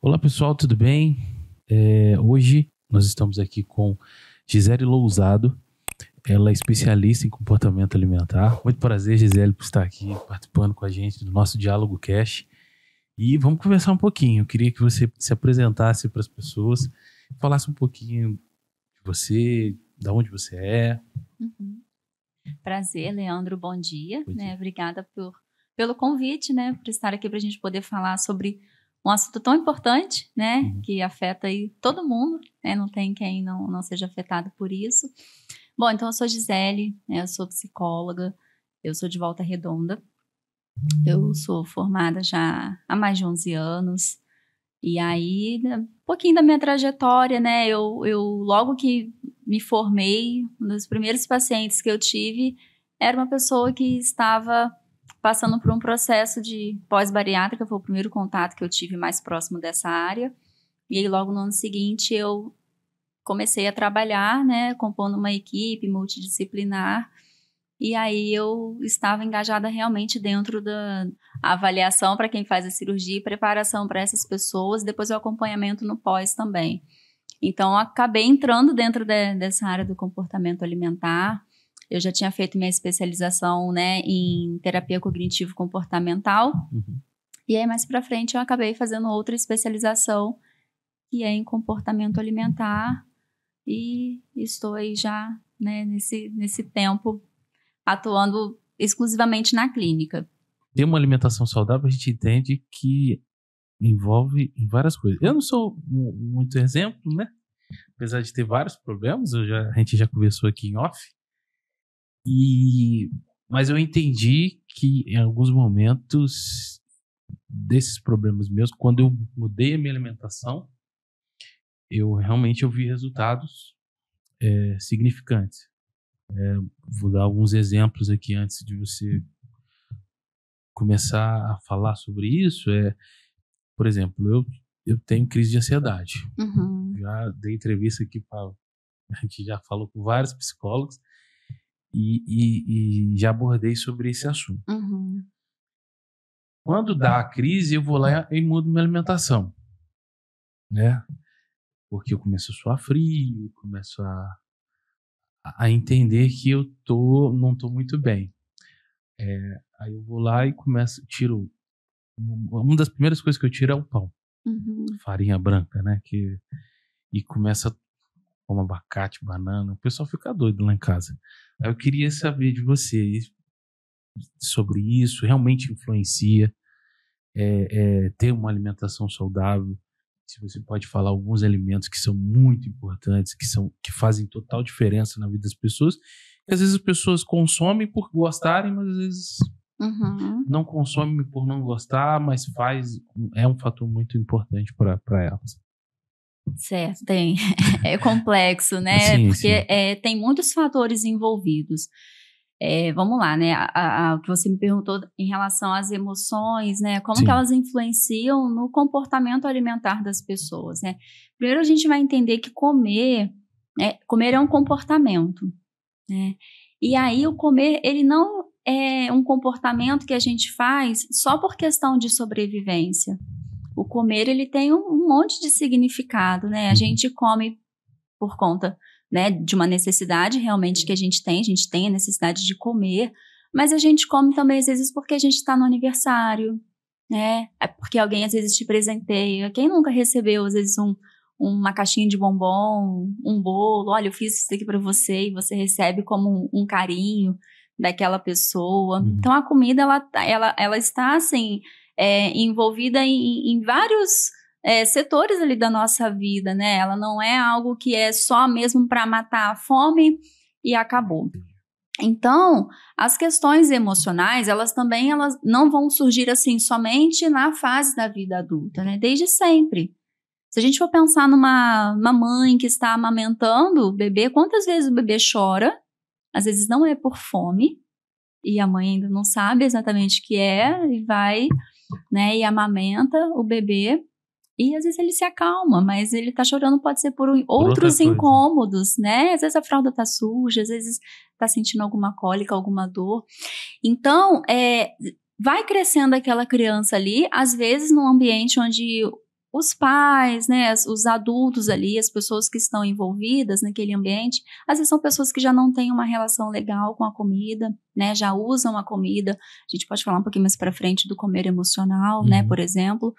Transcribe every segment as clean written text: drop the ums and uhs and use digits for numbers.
Olá pessoal, tudo bem? Hoje nós estamos aqui com Gisele Lousado. Ela é especialista em comportamento alimentar. Muito prazer, Gisele, por estar aqui participando com a gente do nosso Diálogo Cast. E vamos conversar um pouquinho. Eu queria que você se apresentasse para as pessoas, falasse um pouquinho de você, de onde você é. Prazer, Leandro, bom dia. Bom dia. Obrigada pelo convite, por estar aqui para a gente poder falar sobre um assunto tão importante, que afeta aí todo mundo, não tem quem não seja afetado por isso. Bom, então eu sou Gisele, eu sou psicóloga, eu sou de Volta Redonda, eu sou formada já há mais de 11 anos, e aí, um pouquinho da minha trajetória, eu logo que me formei, um dos primeiros pacientes que eu tive era uma pessoa que estava passando por um processo de pós-bariátrica, foi o primeiro contato que eu tive mais próximo dessa área. E aí, logo no ano seguinte, eu comecei a trabalhar, compondo uma equipe multidisciplinar. E aí, eu estava engajada realmente dentro da avaliação para quem faz a cirurgia e preparação para essas pessoas, depois o acompanhamento no pós também. Então, eu acabei entrando dentro dessa área do comportamento alimentar. Eu já tinha feito minha especialização, em terapia cognitivo-comportamental. E aí, mais pra frente, eu acabei fazendo outra especialização, que é em comportamento alimentar. E estou aí já, nesse tempo, atuando exclusivamente na clínica. Ter uma alimentação saudável, a gente entende que envolve em várias coisas. Eu não sou muito exemplo, apesar de ter vários problemas, a gente já conversou aqui em off. Mas eu entendi que em alguns momentos desses problemas meus, quando eu mudei a minha alimentação, eu realmente vi resultados significantes. Vou dar alguns exemplos aqui antes de você começar a falar sobre isso. Por exemplo, eu tenho crise de ansiedade. Já dei entrevista aqui, a gente já falou com vários psicólogos, e já abordei sobre esse assunto. Quando dá a crise, eu vou lá e mudo minha alimentação, porque eu começo a suar frio, começo a entender que eu não estou muito bem. Aí eu vou lá e tiro. Uma das primeiras coisas que eu tiro é o pão, farinha branca, e começa com abacate, banana. O pessoal fica doido lá em casa. Aí eu queria saber de você sobre isso. Realmente influencia ter uma alimentação saudável? Se você pode falar alguns alimentos que são muito importantes, que fazem total diferença na vida das pessoas. E às vezes as pessoas consomem por gostarem, mas às vezes não consomem por não gostar, mas é um fator muito importante para elas. Certo, é complexo, Sim, porque sim. tem muitos fatores envolvidos. Vamos lá, o que você me perguntou em relação às emoções, como Sim. que elas influenciam no comportamento alimentar das pessoas, Primeiro a gente vai entender que comer é um comportamento, E aí o comer, ele não é um comportamento que a gente faz só por questão de sobrevivência. O comer, ele tem um monte de significado, A gente come por conta, de uma necessidade realmente que a gente tem a necessidade de comer, mas a gente come também às vezes porque a gente está no aniversário, É porque alguém às vezes te presenteia. Quem nunca recebeu às vezes uma caixinha de bombom, um bolo, olha, eu fiz isso aqui para você, e você recebe como um carinho daquela pessoa. Então a comida, ela está assim, envolvida em vários setores ali da nossa vida, Ela não é algo que é só mesmo para matar a fome e acabou. Então, as questões emocionais, elas não vão surgir assim somente na fase da vida adulta, Desde sempre. Se a gente for pensar numa mãe que está amamentando o bebê, quantas vezes o bebê chora? Às vezes não é por fome, e a mãe ainda não sabe exatamente o que é, e vai, né, e amamenta o bebê, e às vezes ele se acalma, mas ele tá chorando pode ser por outros incômodos, né? Às vezes a fralda tá suja, às vezes tá sentindo alguma cólica, alguma dor. Então, vai crescendo aquela criança ali, às vezes num ambiente onde os pais, né, os adultos ali, as pessoas que estão envolvidas naquele ambiente, às vezes são pessoas que já não têm uma relação legal com a comida, né, já usam a comida. A gente pode falar um pouquinho mais para frente do comer emocional, né, por exemplo.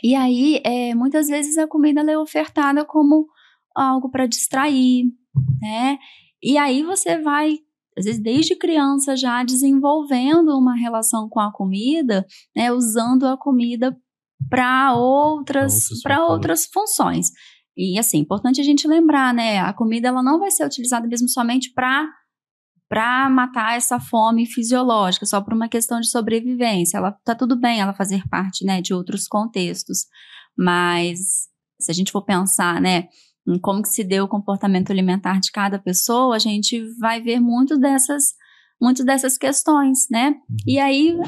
E aí, muitas vezes a comida ela é ofertada como algo para distrair, né? E aí você vai, às vezes desde criança já desenvolvendo uma relação com a comida, né, usando a comida para outras funções. E assim, importante a gente lembrar, né, a comida ela não vai ser utilizada mesmo somente para matar essa fome fisiológica, só por uma questão de sobrevivência. Ela tá tudo bem ela fazer parte, né, de outros contextos, mas se a gente for pensar, né, em como que se deu o comportamento alimentar de cada pessoa, a gente vai ver muito dessas questões, né? E aí,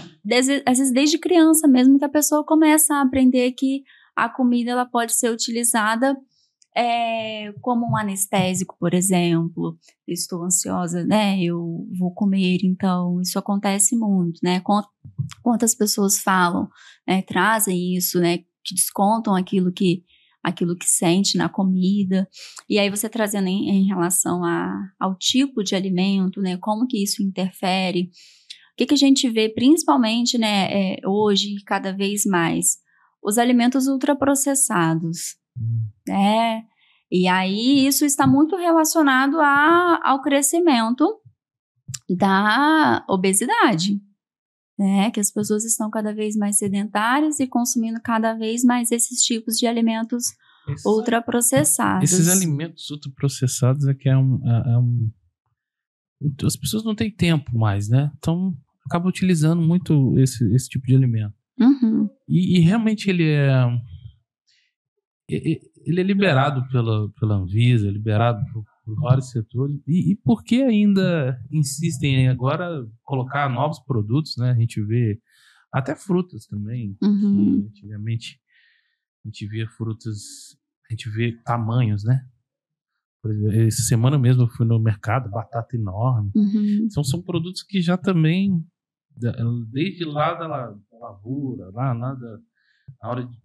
às vezes desde criança mesmo que a pessoa começa a aprender que a comida ela pode ser utilizada como um anestésico, por exemplo. Estou ansiosa, né? Eu vou comer, então isso acontece muito, né? Quantas pessoas falam, trazem isso, né? Que descontam aquilo que sente na comida. E aí você trazendo em relação ao tipo de alimento, né? Como que isso interfere? O que a gente vê principalmente, né? Hoje, cada vez mais, os alimentos ultraprocessados. E aí isso está muito relacionado ao crescimento da obesidade, né? Que as pessoas estão cada vez mais sedentárias e consumindo cada vez mais esses tipos de alimentos ultraprocessados. Esses alimentos ultraprocessados é que as pessoas não têm tempo mais, né? Então acabam utilizando muito esse tipo de alimento. E realmente ele é liberado pela Anvisa, liberado por vários setores. E por que ainda insistem em agora colocar novos produtos, né? A gente vê até frutas também. Que antigamente a gente via frutas, a gente vê tamanhos, né? Por exemplo, essa semana mesmo eu fui no mercado, batata enorme. Então são produtos que já também, desde lá da lavoura, lá na hora de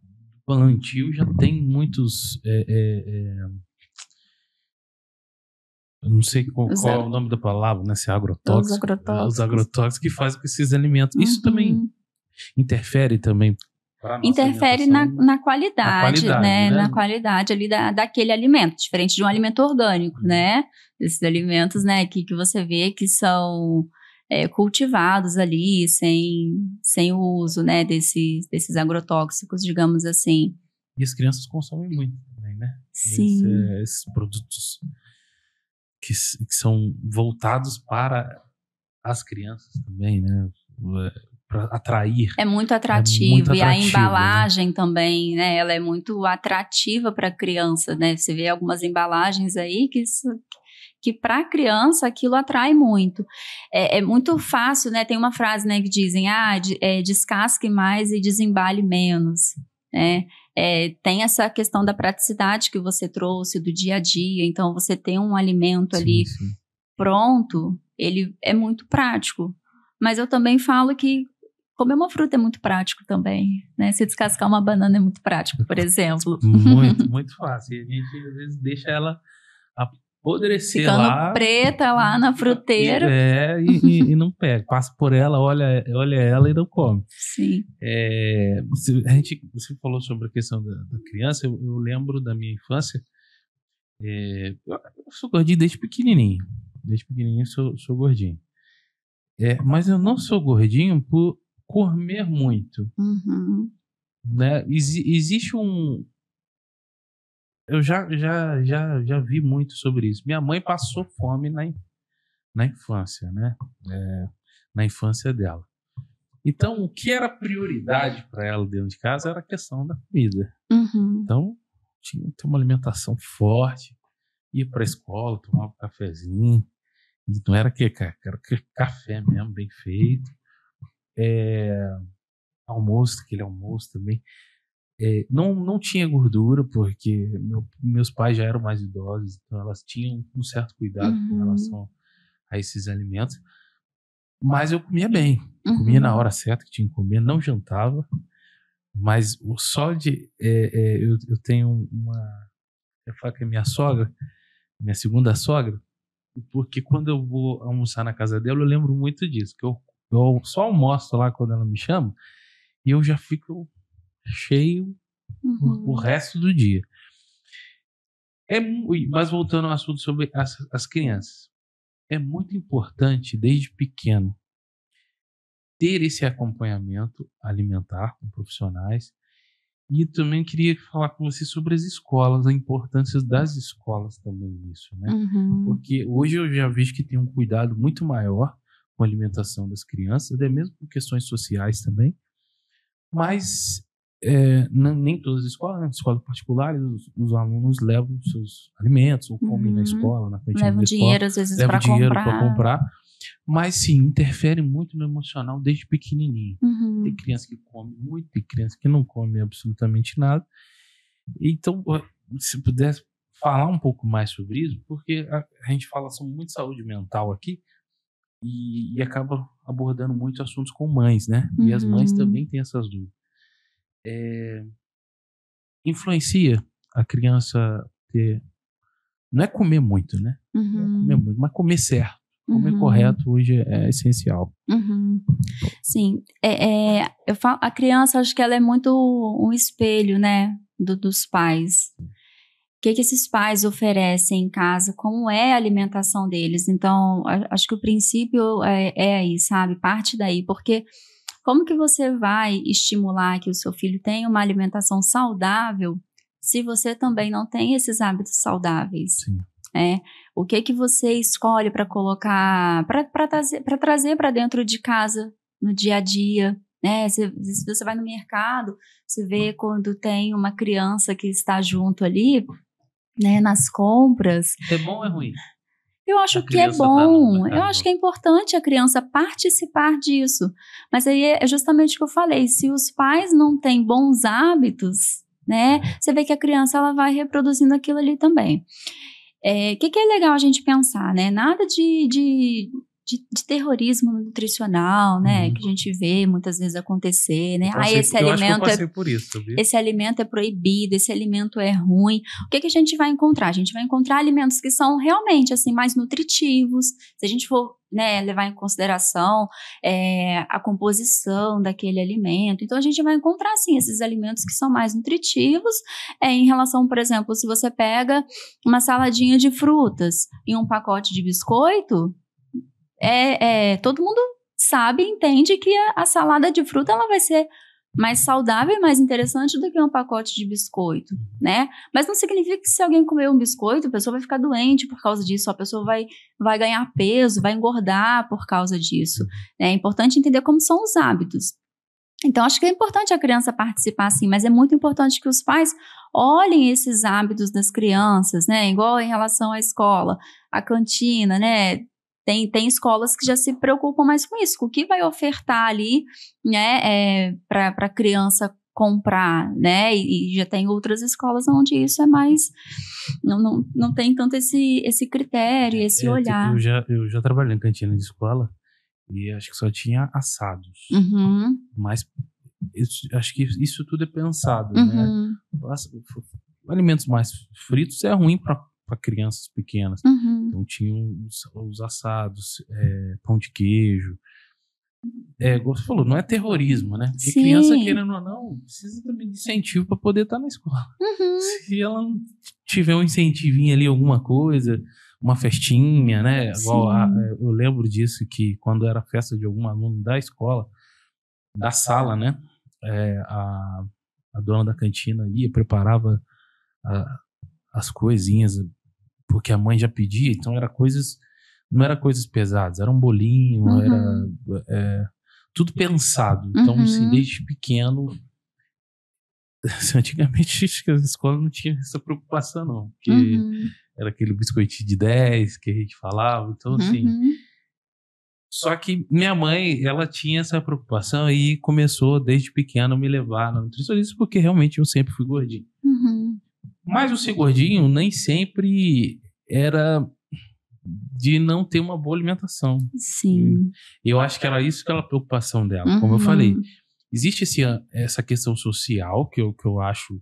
plantio, já tem muitos eu não sei qual é o nome da palavra, né? Se é agrotóxico. Os agrotóxicos que fazem com esses alimentos. Isso também interfere também. Interfere na qualidade, né? Na qualidade ali daquele alimento, diferente de um alimento orgânico, né? Esses alimentos, né, que você vê que são cultivados ali sem o uso, né, desses agrotóxicos, digamos assim. E as crianças consomem muito também, né? Sim. Esses produtos que são voltados para as crianças também, né? Para atrair. É muito atrativo. E a embalagem, né, também, né? Ela é muito atrativa para a criança, né? Você vê algumas embalagens aí que para a criança aquilo atrai muito. É muito fácil, né? Tem uma frase, né, que dizem, descasque mais e desembale menos, né? Tem essa questão da praticidade que você trouxe do dia a dia. Então, você tem um alimento ali pronto, ele é muito prático. Mas eu também falo que comer uma fruta é muito prático também, né? Se descascar uma banana é muito prático, por exemplo. Muito, muito fácil. E a gente, às vezes, deixa ela apodrecer ficando lá. Preta lá na fruteira. E não pega. Passa por ela, olha ela e não come. Sim. Você falou sobre a questão da criança. Eu lembro da minha infância. Eu sou gordinho desde pequenininho. Desde pequenininho sou gordinho. Mas eu não sou gordinho por comer muito. Né? Existe eu já vi muito sobre isso. Minha mãe passou fome na infância, né? Na infância dela. Então, o que era prioridade para ela dentro de casa era a questão da comida. Então, tinha que ter uma alimentação forte, ia para a escola, tomava um cafezinho, e não era era café mesmo, bem feito. Almoço, aquele almoço também. Não tinha gordura, porque meus pais já eram mais idosos, então elas tinham um certo cuidado com relação a esses alimentos. Mas eu comia bem, comia na hora certa que tinha que comer, não jantava. Mas o só de... eu tenho uma... Eu falo que é minha sogra, minha segunda sogra, porque quando eu vou almoçar na casa dela, eu lembro muito disso, que eu só almoço lá quando ela me chama e eu já fico cheio o resto do dia. Mas voltando ao assunto sobre as crianças, é muito importante, desde pequeno, ter esse acompanhamento alimentar com profissionais. E também queria falar com você sobre as escolas, a importância das escolas também nisso, né? Porque hoje eu já vejo que tem um cuidado muito maior com a alimentação das crianças, até mesmo por questões sociais também. Mas nem todas as escolas, né? Escolas particulares, os alunos levam seus alimentos ou comem na escola, na cantina levam da dinheiro escola, às vezes levam para dinheiro comprar. para comprar. Mas sim, interfere muito no emocional desde pequenininho. Tem criança que come muito, tem criança que não come absolutamente nada. Então, se pudesse falar um pouco mais sobre isso, porque a gente fala sobre muito saúde mental aqui e acaba abordando muito assuntos com mães, né? E as mães também têm essas dúvidas. Influencia a criança ter... Não é comer muito, né? Não é comer muito, mas comer certo. Comer correto hoje é essencial. Sim, eu falo, a criança, acho que ela é muito um espelho, né, dos pais. O que esses pais oferecem em casa, como é a alimentação deles. Então, acho que o princípio é aí, sabe? Parte daí, porque como que você vai estimular que o seu filho tenha uma alimentação saudável se você também não tem esses hábitos saudáveis? Sim. O que você escolhe para colocar, para trazer para dentro de casa no dia a dia, né? Se você vai no mercado, você vê quando tem uma criança que está junto ali, né, nas compras. É bom ou é ruim? Eu acho que é bom, eu acho que é importante a criança participar disso, mas aí é justamente o que eu falei, se os pais não têm bons hábitos, né, você vê que a criança ela vai reproduzindo aquilo ali também. Que é legal a gente pensar, né? Nada de terrorismo nutricional, né? Que a gente vê muitas vezes acontecer, né? Eu passei por isso, sabia? Esse alimento é proibido, esse alimento é ruim. O que a gente vai encontrar? A gente vai encontrar alimentos que são realmente, assim, mais nutritivos. Se a gente for, né, levar em consideração a composição daquele alimento. Então, a gente vai encontrar, sim, esses alimentos que são mais nutritivos em relação, por exemplo, se você pega uma saladinha de frutas e um pacote de biscoito, todo mundo sabe e entende que a salada de fruta ela vai ser mais saudável e mais interessante do que um pacote de biscoito, né? Mas não significa que se alguém comer um biscoito, a pessoa vai ficar doente por causa disso, a pessoa vai ganhar peso, vai engordar por causa disso. É importante entender como são os hábitos. Então, acho que é importante a criança participar, sim, mas é muito importante que os pais olhem esses hábitos das crianças, né? Igual em relação à escola, a cantina, né? Tem escolas que já se preocupam mais com isso, com o que vai ofertar ali, né, para a criança comprar, né, e já tem outras escolas onde isso é mais, não tem tanto esse critério, esse olhar. Eu já trabalhei em cantina de escola e acho que só tinha assados, mas acho que isso tudo é pensado, né, alimentos mais fritos é ruim para crianças pequenas. Então tinham os assados, pão de queijo. Como você falou, não é terrorismo, né? Porque criança, querendo ou não, precisa também de incentivo para poder estar na escola. Se ela não tiver um incentivinho ali, alguma coisa, uma festinha, né? Eu lembro disso, que quando era festa de algum aluno da escola, da sala, né? A dona da cantina ia, preparava as coisinhas, porque a mãe já pedia, então não era coisas pesadas, era um bolinho, era tudo pensado. Então, assim, desde pequeno, antigamente a escola não tinha essa preocupação, não. Porque era aquele biscoitinho de 10 que a gente falava. Então, assim... Só que minha mãe, ela tinha essa preocupação e começou desde pequeno a me levar na nutricionista, porque realmente eu sempre fui gordinho. Mas o ser gordinho nem sempre era de não ter uma boa alimentação. Sim. Eu acho que era isso que era a preocupação dela. Como eu falei, existe essa questão social que eu acho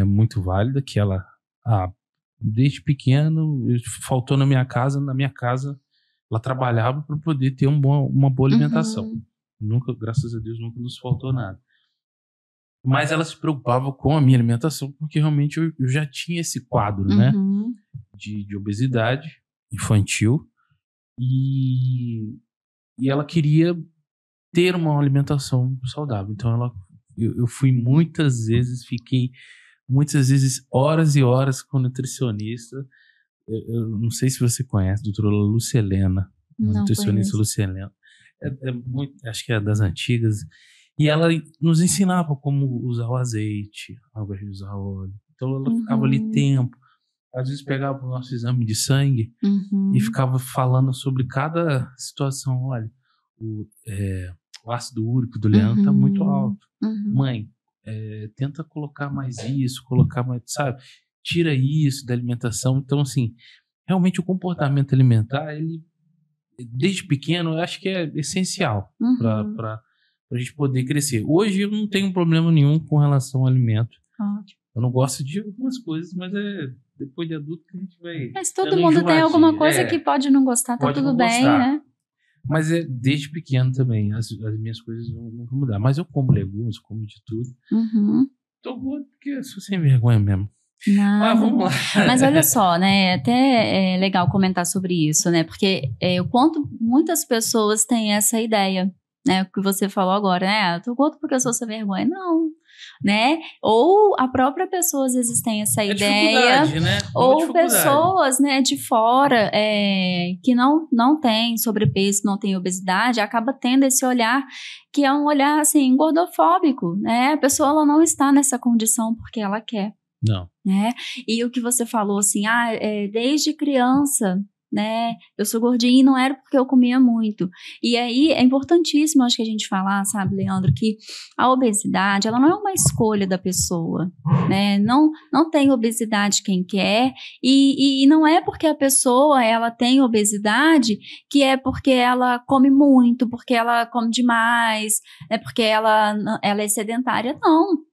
muito válida, que ela, desde pequeno, faltou na minha casa, ela trabalhava para poder ter uma boa alimentação. Nunca, graças a Deus, nunca nos faltou nada. Mas ela se preocupava com a minha alimentação, porque realmente eu já tinha esse quadro, né? De obesidade infantil. E ela queria ter uma alimentação saudável. Então, eu fiquei muitas vezes horas e horas com nutricionista. Eu não sei se você conhece a doutora Lucelena, nutricionista Lucelena. Acho que é das antigas. E ela nos ensinava como usar o azeite, ao invés de usar óleo. Então ela ficava ali tempo. Às vezes pegava o nosso exame de sangue e ficava falando sobre cada situação. Olha, o ácido úrico do Leandro está muito alto. Mãe, tenta colocar mais isso, colocar mais, sabe? Tira isso da alimentação. Então, assim, realmente o comportamento alimentar, ele, desde pequeno, eu acho que é essencial para a gente poder crescer. Hoje eu não tenho problema nenhum com relação ao alimento. Eu não gosto de algumas coisas, mas depois de adulto que a gente vai... Mas todo mundo tem alguma coisa que pode não gostar, tá tudo bem, né? Mas desde pequeno também, as minhas coisas não vão mudar. Mas eu como legumes, como de tudo. Tô gordo porque eu sou sem vergonha mesmo. Nada. Vamos lá. Mas olha só, né? Até é legal comentar sobre isso, né? Porque o quanto muitas pessoas têm essa ideia, né? O que você falou agora, né? Eu tô gordo porque eu sou sem vergonha. Não, né? Ou a própria pessoa às vezes tem essa ideia, né? ou pessoas, né, de fora que não tem sobrepeso, não tem obesidade, acaba tendo esse olhar que é um olhar assim gordofóbico, né? A pessoa ela não está nessa condição porque ela quer. Não. Né? E o que você falou assim, desde criança, né, eu sou gordinha e não era porque eu comia muito. E aí é importantíssimo, acho que a gente falar, sabe, Leandro, que a obesidade, ela não é uma escolha da pessoa, né, não tem obesidade quem quer, e não é porque a pessoa, ela tem obesidade, que é porque ela come muito, porque ela come demais, porque ela é sedentária, não.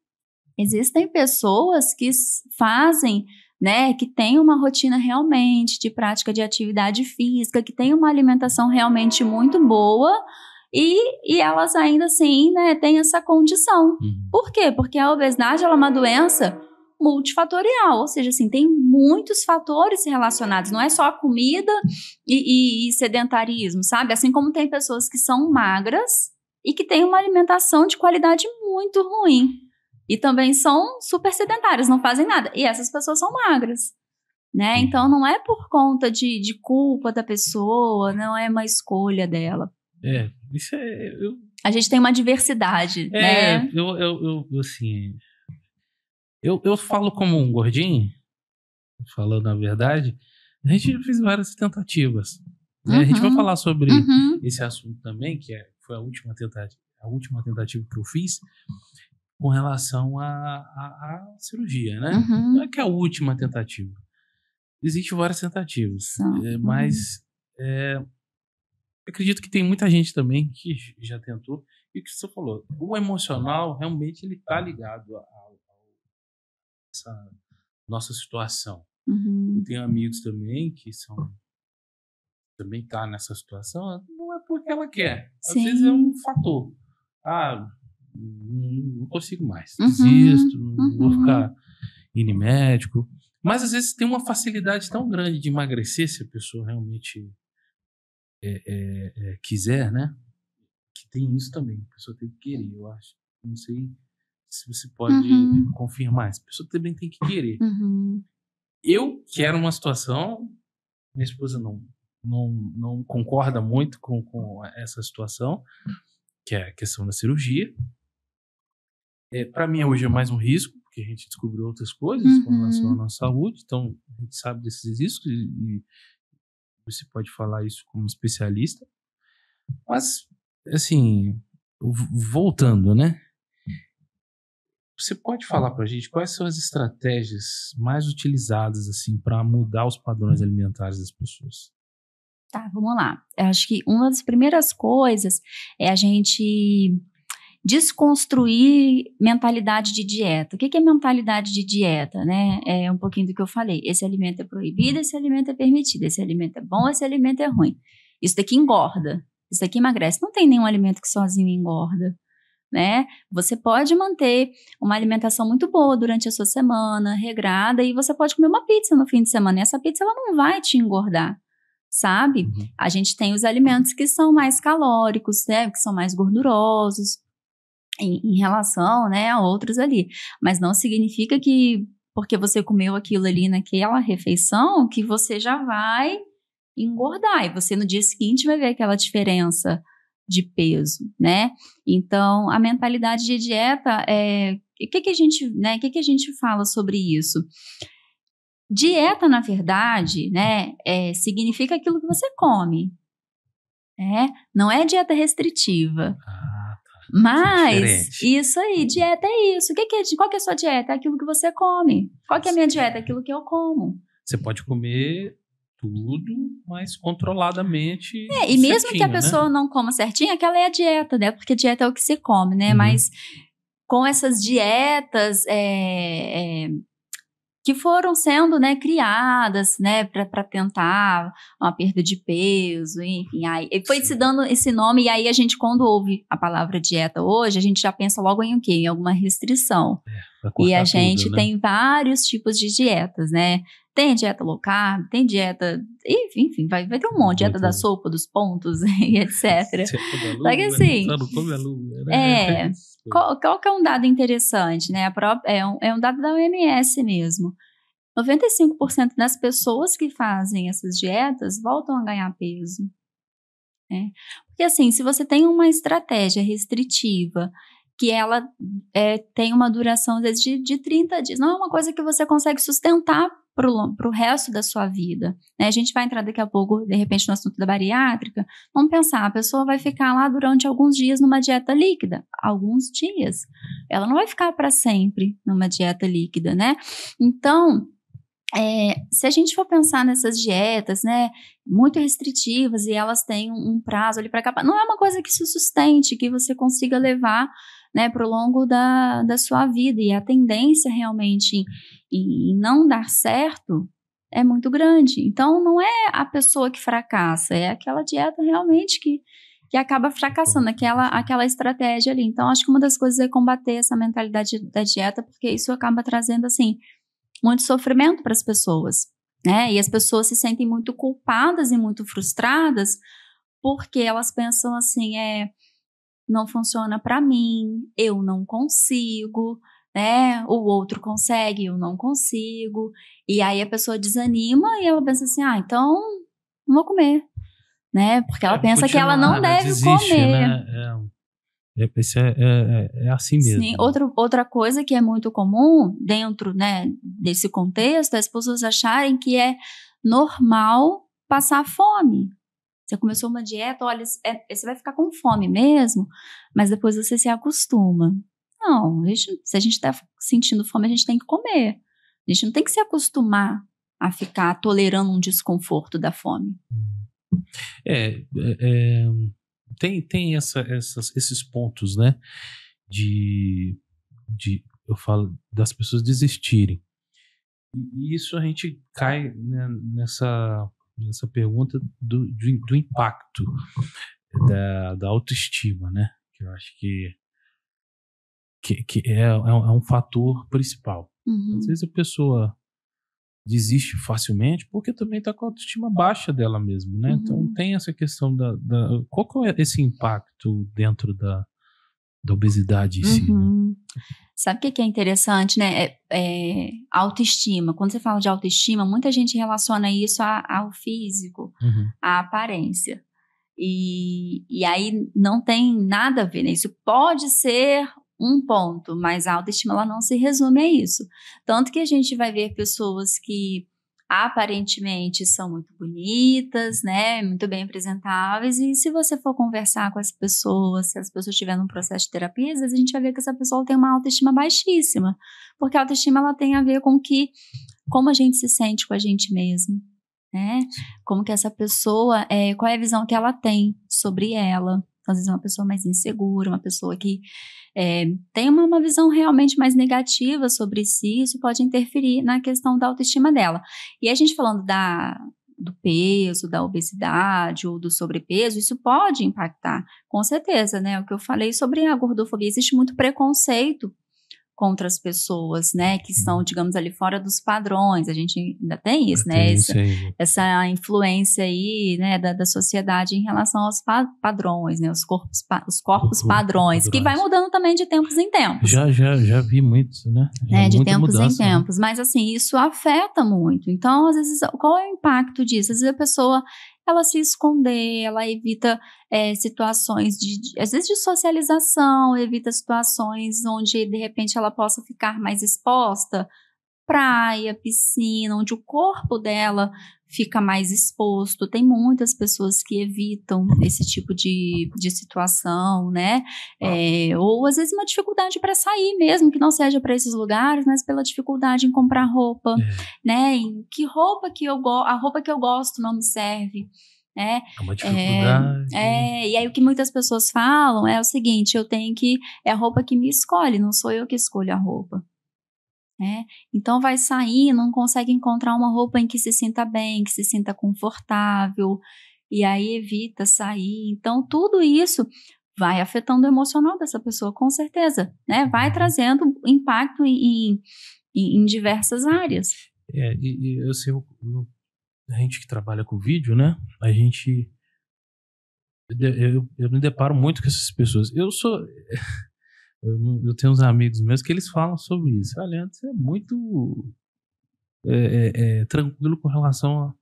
Existem pessoas que fazem, né, que têm uma rotina realmente de prática de atividade física, que têm uma alimentação realmente muito boa e elas ainda assim, né, têm essa condição. Por quê? Porque a obesidade ela é uma doença multifatorial, ou seja, assim, tem muitos fatores relacionados, não é só a comida e sedentarismo, sabe? Assim como tem pessoas que são magras e que têm uma alimentação de qualidade muito ruim. E também são super sedentárias, não fazem nada. E essas pessoas são magras, né? Então, não é por conta de culpa da pessoa, não é uma escolha dela. Isso é... A gente tem uma diversidade, né? Eu falo como um gordinho, falando a verdade, a gente já fez várias tentativas. Né? A gente vai falar sobre esse assunto também, que foi a última tentativa que eu fiz, com relação à cirurgia, né? Não é que é a última tentativa. Existem várias tentativas, mas acredito que tem muita gente também que já tentou. E o que você falou, o emocional realmente ele está ligado a essa nossa situação. Eu tenho amigos também que também tá nessa situação, não é porque ela quer. Às vezes é um fator. Não consigo mais, desisto, não vou ficar indo médico. Mas às vezes tem uma facilidade tão grande de emagrecer, se a pessoa realmente quiser, né? Que tem isso também, a pessoa tem que querer, eu acho. Não sei se você pode confirmar isso. A pessoa também tem que querer. Eu quero uma situação, minha esposa não concorda muito com essa situação, que é a questão da cirurgia. Para mim, hoje é mais um risco, porque a gente descobriu outras coisas com relação à nossa saúde, então a gente sabe desses riscos e você pode falar isso como especialista. Mas, assim, voltando, né? Você pode falar para a gente quais são as estratégias mais utilizadas assim para mudar os padrões alimentares das pessoas? Tá, vamos lá. Eu acho que uma das primeiras coisas é a gente desconstruir mentalidade de dieta. O que é mentalidade de dieta, né? É um pouquinho do que eu falei. Esse alimento é proibido, esse alimento é permitido. Esse alimento é bom, esse alimento é ruim. Isso daqui engorda, isso daqui emagrece. Não tem nenhum alimento que sozinho engorda, né? Você pode manter uma alimentação muito boa durante a sua semana, regrada, e você pode comer uma pizza no fim de semana. E essa pizza ela não vai te engordar, sabe? A gente tem os alimentos que são mais calóricos, né? Que são mais gordurosos em relação, né, a outros ali. Mas não significa que porque você comeu aquilo ali naquela refeição que você já vai engordar. E você no dia seguinte vai ver aquela diferença de peso, né? Então, a mentalidade de dieta o que a gente, né? O que a gente fala sobre isso? Dieta, na verdade, né, significa aquilo que você come, né? Não é dieta restritiva. Mas, isso aí, dieta é isso. Qual que é a sua dieta? É aquilo que você come. Qual que é a minha dieta? É aquilo que eu como. Você pode comer tudo, mas controladamente. E mesmo que a pessoa não coma certinho, aquela é a dieta, né? Porque dieta é o que se come, né? Mas com essas dietas que foram sendo, né, criadas, né, para tentar uma perda de peso, enfim, aí foi se dando esse nome, e aí a gente, quando ouve a palavra dieta hoje, a gente já pensa logo em o quê? Em alguma restrição. E a gente tudo, né? tem vários tipos de dietas, né? Tem dieta low carb, tem dieta, enfim, vai ter um monte, dieta da sopa, dos pontos e etc. Só que assim, qual que é um dado interessante, né? É um dado da OMS mesmo. 95% das pessoas que fazem essas dietas voltam a ganhar peso. Né? Porque assim, se você tem uma estratégia restritiva, que ela tem uma duração, às vezes, de 30 dias, não é uma coisa que você consegue sustentar para o resto da sua vida. Né? A gente vai entrar daqui a pouco, de repente, no assunto da bariátrica. Vamos pensar, a pessoa vai ficar lá durante alguns dias numa dieta líquida. Alguns dias. Ela não vai ficar para sempre numa dieta líquida, né? Então, se a gente for pensar nessas dietas, né, muito restritivas, e elas têm um prazo ali para acabar, não é uma coisa que se sustente, que você consiga levar, né, para o longo da sua vida, e a tendência realmente em não dar certo é muito grande. Então, não é a pessoa que fracassa, é aquela dieta realmente que acaba fracassando, aquela estratégia ali. Então, acho que uma das coisas é combater essa mentalidade da dieta, porque isso acaba trazendo, assim, muito sofrimento para as pessoas, né? E as pessoas se sentem muito culpadas e muito frustradas porque elas pensam assim, não funciona para mim, eu não consigo, né? O outro consegue, eu não consigo. E aí a pessoa desanima e ela pensa assim, então não vou comer, né? Porque ela pensa que ela não deve comer. Né? É assim mesmo. Sim, outra coisa que é muito comum dentro, né, desse contexto é as pessoas acharem que é normal passar fome. Você começou uma dieta, olha, você vai ficar com fome mesmo, mas depois você se acostuma. Não, se a gente está sentindo fome, a gente tem que comer. A gente não tem que se acostumar a ficar tolerando um desconforto da fome. Tem esses pontos, né, eu falo, das pessoas desistirem. E isso a gente cai, né, nessa pergunta do impacto da autoestima, né, que eu acho que é um fator principal. Às vezes a pessoa desiste facilmente porque também está com a autoestima baixa dela mesmo, né? Então tem essa questão qual é esse impacto dentro da obesidade em si, né? Sabe o que é interessante, né? Autoestima. Quando você fala de autoestima, muita gente relaciona isso ao físico, à aparência. E aí não tem nada a ver, né? Isso pode ser um ponto, mas a autoestima ela não se resume a isso. Tanto que a gente vai ver pessoas que aparentemente são muito bonitas, né, muito bem apresentáveis, e se você for conversar com as pessoas, se as pessoas estiverem num processo de terapia, às vezes a gente vai ver que essa pessoa tem uma autoestima baixíssima, porque a autoestima ela tem a ver com como a gente se sente com a gente mesmo, né, como que essa pessoa, qual é a visão que ela tem sobre ela. Então, às vezes uma pessoa mais insegura, uma pessoa que tem uma visão realmente mais negativa sobre si, isso pode interferir na questão da autoestima dela. E a gente falando do peso, da obesidade ou do sobrepeso, isso pode impactar, com certeza, né? O que eu falei sobre a gordofobia, existe muito preconceito contra as pessoas, né, que estão, digamos, ali fora dos padrões. A gente ainda tem isso, né, essa influência aí, né, da sociedade em relação aos padrões, né, os corpos padrões, que vai mudando também de tempos em tempos. Já vi muito, né? De tempos em tempos, né? Mas assim, isso afeta muito. Então, às vezes, qual é o impacto disso? Às vezes a pessoa, ela se esconder, ela evita situações às vezes de socialização, evita situações onde de repente ela possa ficar mais exposta, praia, piscina, onde o corpo dela fica mais exposto. Tem muitas pessoas que evitam esse tipo de situação, né? Ou às vezes uma dificuldade para sair mesmo, que não seja para esses lugares, mas pela dificuldade em comprar roupa, né? Em que roupa a roupa que eu gosto não me serve. É uma dificuldade. E aí o que muitas pessoas falam é o seguinte: é a roupa que me escolhe, não sou eu que escolho a roupa. Então vai sair, não consegue encontrar uma roupa em que se sinta bem, que se sinta confortável, e aí evita sair. Então tudo isso vai afetando o emocional dessa pessoa, com certeza, né? Vai trazendo impacto em diversas áreas. E eu sei, a gente que trabalha com vídeo, né? Eu me deparo muito com essas pessoas. Eu tenho uns amigos meus que eles falam sobre isso. Leandro, você é muito tranquilo com relação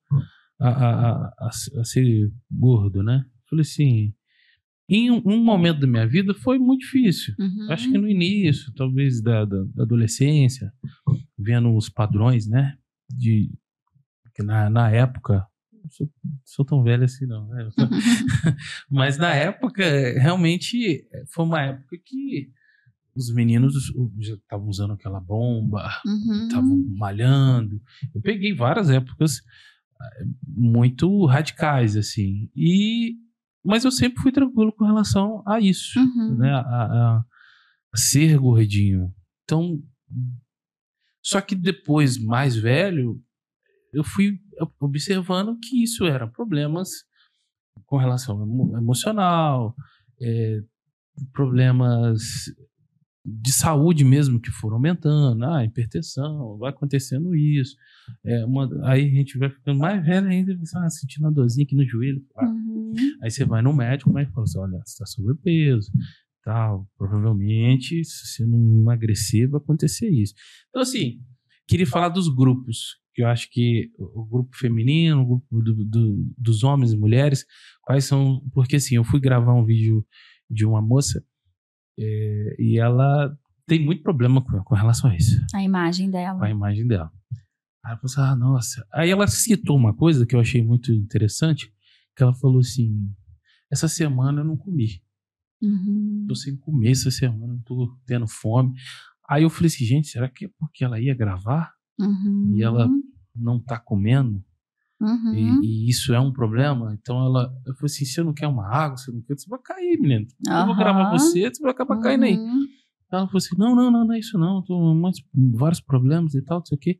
a ser gordo, né? Eu falei assim, em um momento da minha vida foi muito difícil. Acho que no início, talvez da adolescência, vendo os padrões, né? Que na época, não sou tão velho assim não, né? Mas na época, realmente, foi uma época que os meninos já estavam usando aquela bomba, estavam malhando. Eu peguei várias épocas muito radicais, assim. Mas eu sempre fui tranquilo com relação a isso, né? A ser gordinho. Então, só que depois, mais velho, eu fui observando que isso era problemas com relação emocional, problemas de saúde mesmo que foram aumentando, hipertensão, vai acontecendo isso. Aí a gente vai ficando mais velho ainda, sentindo uma dorzinha aqui no joelho. Aí você vai no médico, mas fala assim: olha, você está sobrepeso, tal, provavelmente, se você não emagrecer, vai acontecer isso. Então, assim, queria falar dos grupos, que eu acho que o grupo feminino, o grupo dos homens e mulheres, quais são... Porque, assim, eu fui gravar um vídeo de uma moça e ela tem muito problema com relação a isso. A imagem dela. Com a imagem dela. Aí eu falei assim, nossa. Aí ela citou uma coisa que eu achei muito interessante, que ela falou assim: essa semana eu não comi. Tô sem comer essa semana, tô tendo fome. Aí eu falei assim, gente, será que é porque ela ia gravar e ela não tá comendo? E isso é um problema? Então eu falei assim, se eu não quer uma água, você vai cair, menino. Eu vou gravar você vai acabar caindo aí. Ela falou assim, não é isso não, tô vários problemas e tal, não sei o quê.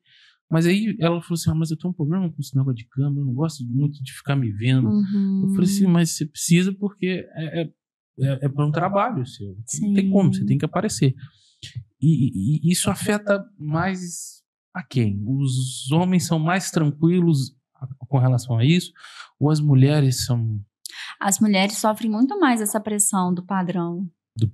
Mas aí ela falou assim, mas eu tenho um problema com esse negócio de câmera, eu não gosto muito de ficar me vendo. Eu falei assim, mas você precisa porque é para um trabalho seu. Não tem como, você tem que aparecer. E isso afeta mais a quem? Os homens são mais tranquilos com relação a isso? Ou as mulheres são... As mulheres sofrem muito mais essa pressão do padrão. Por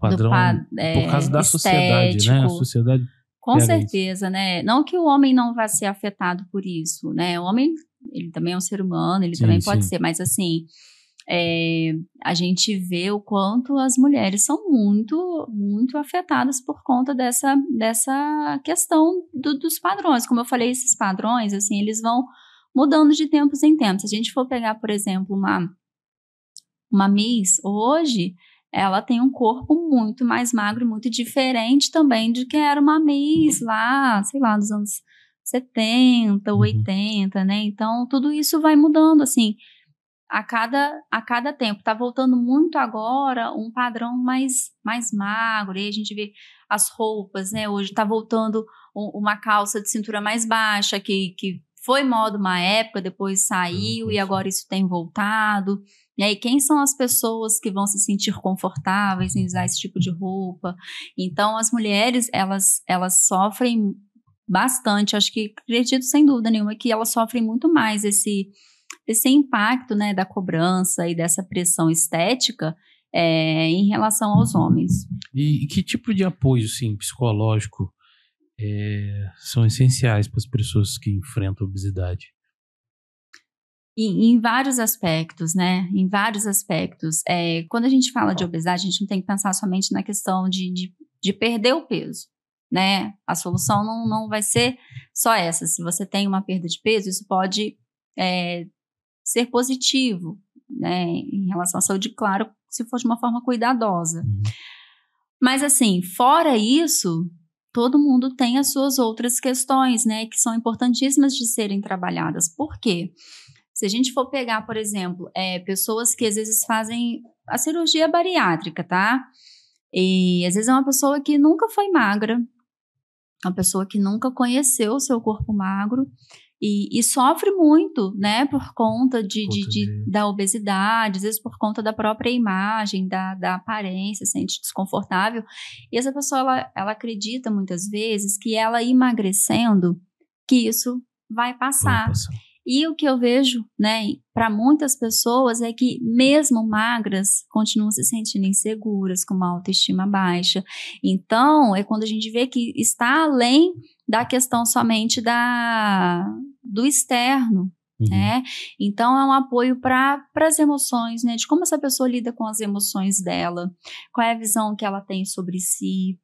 causa da sociedade, né? A sociedade... Com certeza, né? Não que o homem não vá ser afetado por isso, né? O homem, ele também é um ser humano, ele também pode ser, mas assim... a gente vê o quanto as mulheres são muito, muito afetadas por conta dessa questão dos padrões. Como eu falei, esses padrões, assim, eles vão mudando de tempos em tempos. Se a gente for pegar, por exemplo, uma Miss hoje, ela tem um corpo muito mais magro e muito diferente também de que era uma Miss lá, sei lá, dos anos 70, 80, né? Então, tudo isso vai mudando, assim, a cada tempo. Tá voltando muito agora um padrão mais magro, e a gente vê as roupas, né? Hoje tá voltando uma calça de cintura mais baixa, que foi moda uma época, depois saiu, e agora isso tem voltado. E aí, quem são as pessoas que vão se sentir confortáveis em usar esse tipo de roupa? Então, as mulheres, elas sofrem bastante. Acho que, acredito sem dúvida nenhuma, que elas sofrem muito mais esse impacto, né, da cobrança e dessa pressão estética em relação aos homens. E que tipo de apoio, sim, psicológico são essenciais para as pessoas que enfrentam a obesidade? Em vários aspectos, né? Em vários aspectos. Quando a gente fala de obesidade, a gente não tem que pensar somente na questão de perder o peso, né? A solução não vai ser só essa. Se você tem uma perda de peso, isso pode ser positivo, né? Em relação à saúde, claro, se for de uma forma cuidadosa. Mas, assim, fora isso, todo mundo tem as suas outras questões, né? Que são importantíssimas de serem trabalhadas. Por quê? Se a gente for pegar, por exemplo, pessoas que às vezes fazem a cirurgia bariátrica, tá? E às vezes é uma pessoa que nunca foi magra, uma pessoa que nunca conheceu o seu corpo magro e sofre muito, né? Por conta da obesidade, às vezes por conta da própria imagem, da aparência, se sente desconfortável. E essa pessoa, ela acredita muitas vezes que ela emagrecendo, que isso vai passar. E o que eu vejo, né, para muitas pessoas é que mesmo magras continuam se sentindo inseguras, com uma autoestima baixa. Então, é quando a gente vê que está além da questão somente do externo, né? Então, é um apoio para as emoções, né? De como essa pessoa lida com as emoções dela, qual é a visão que ela tem sobre si,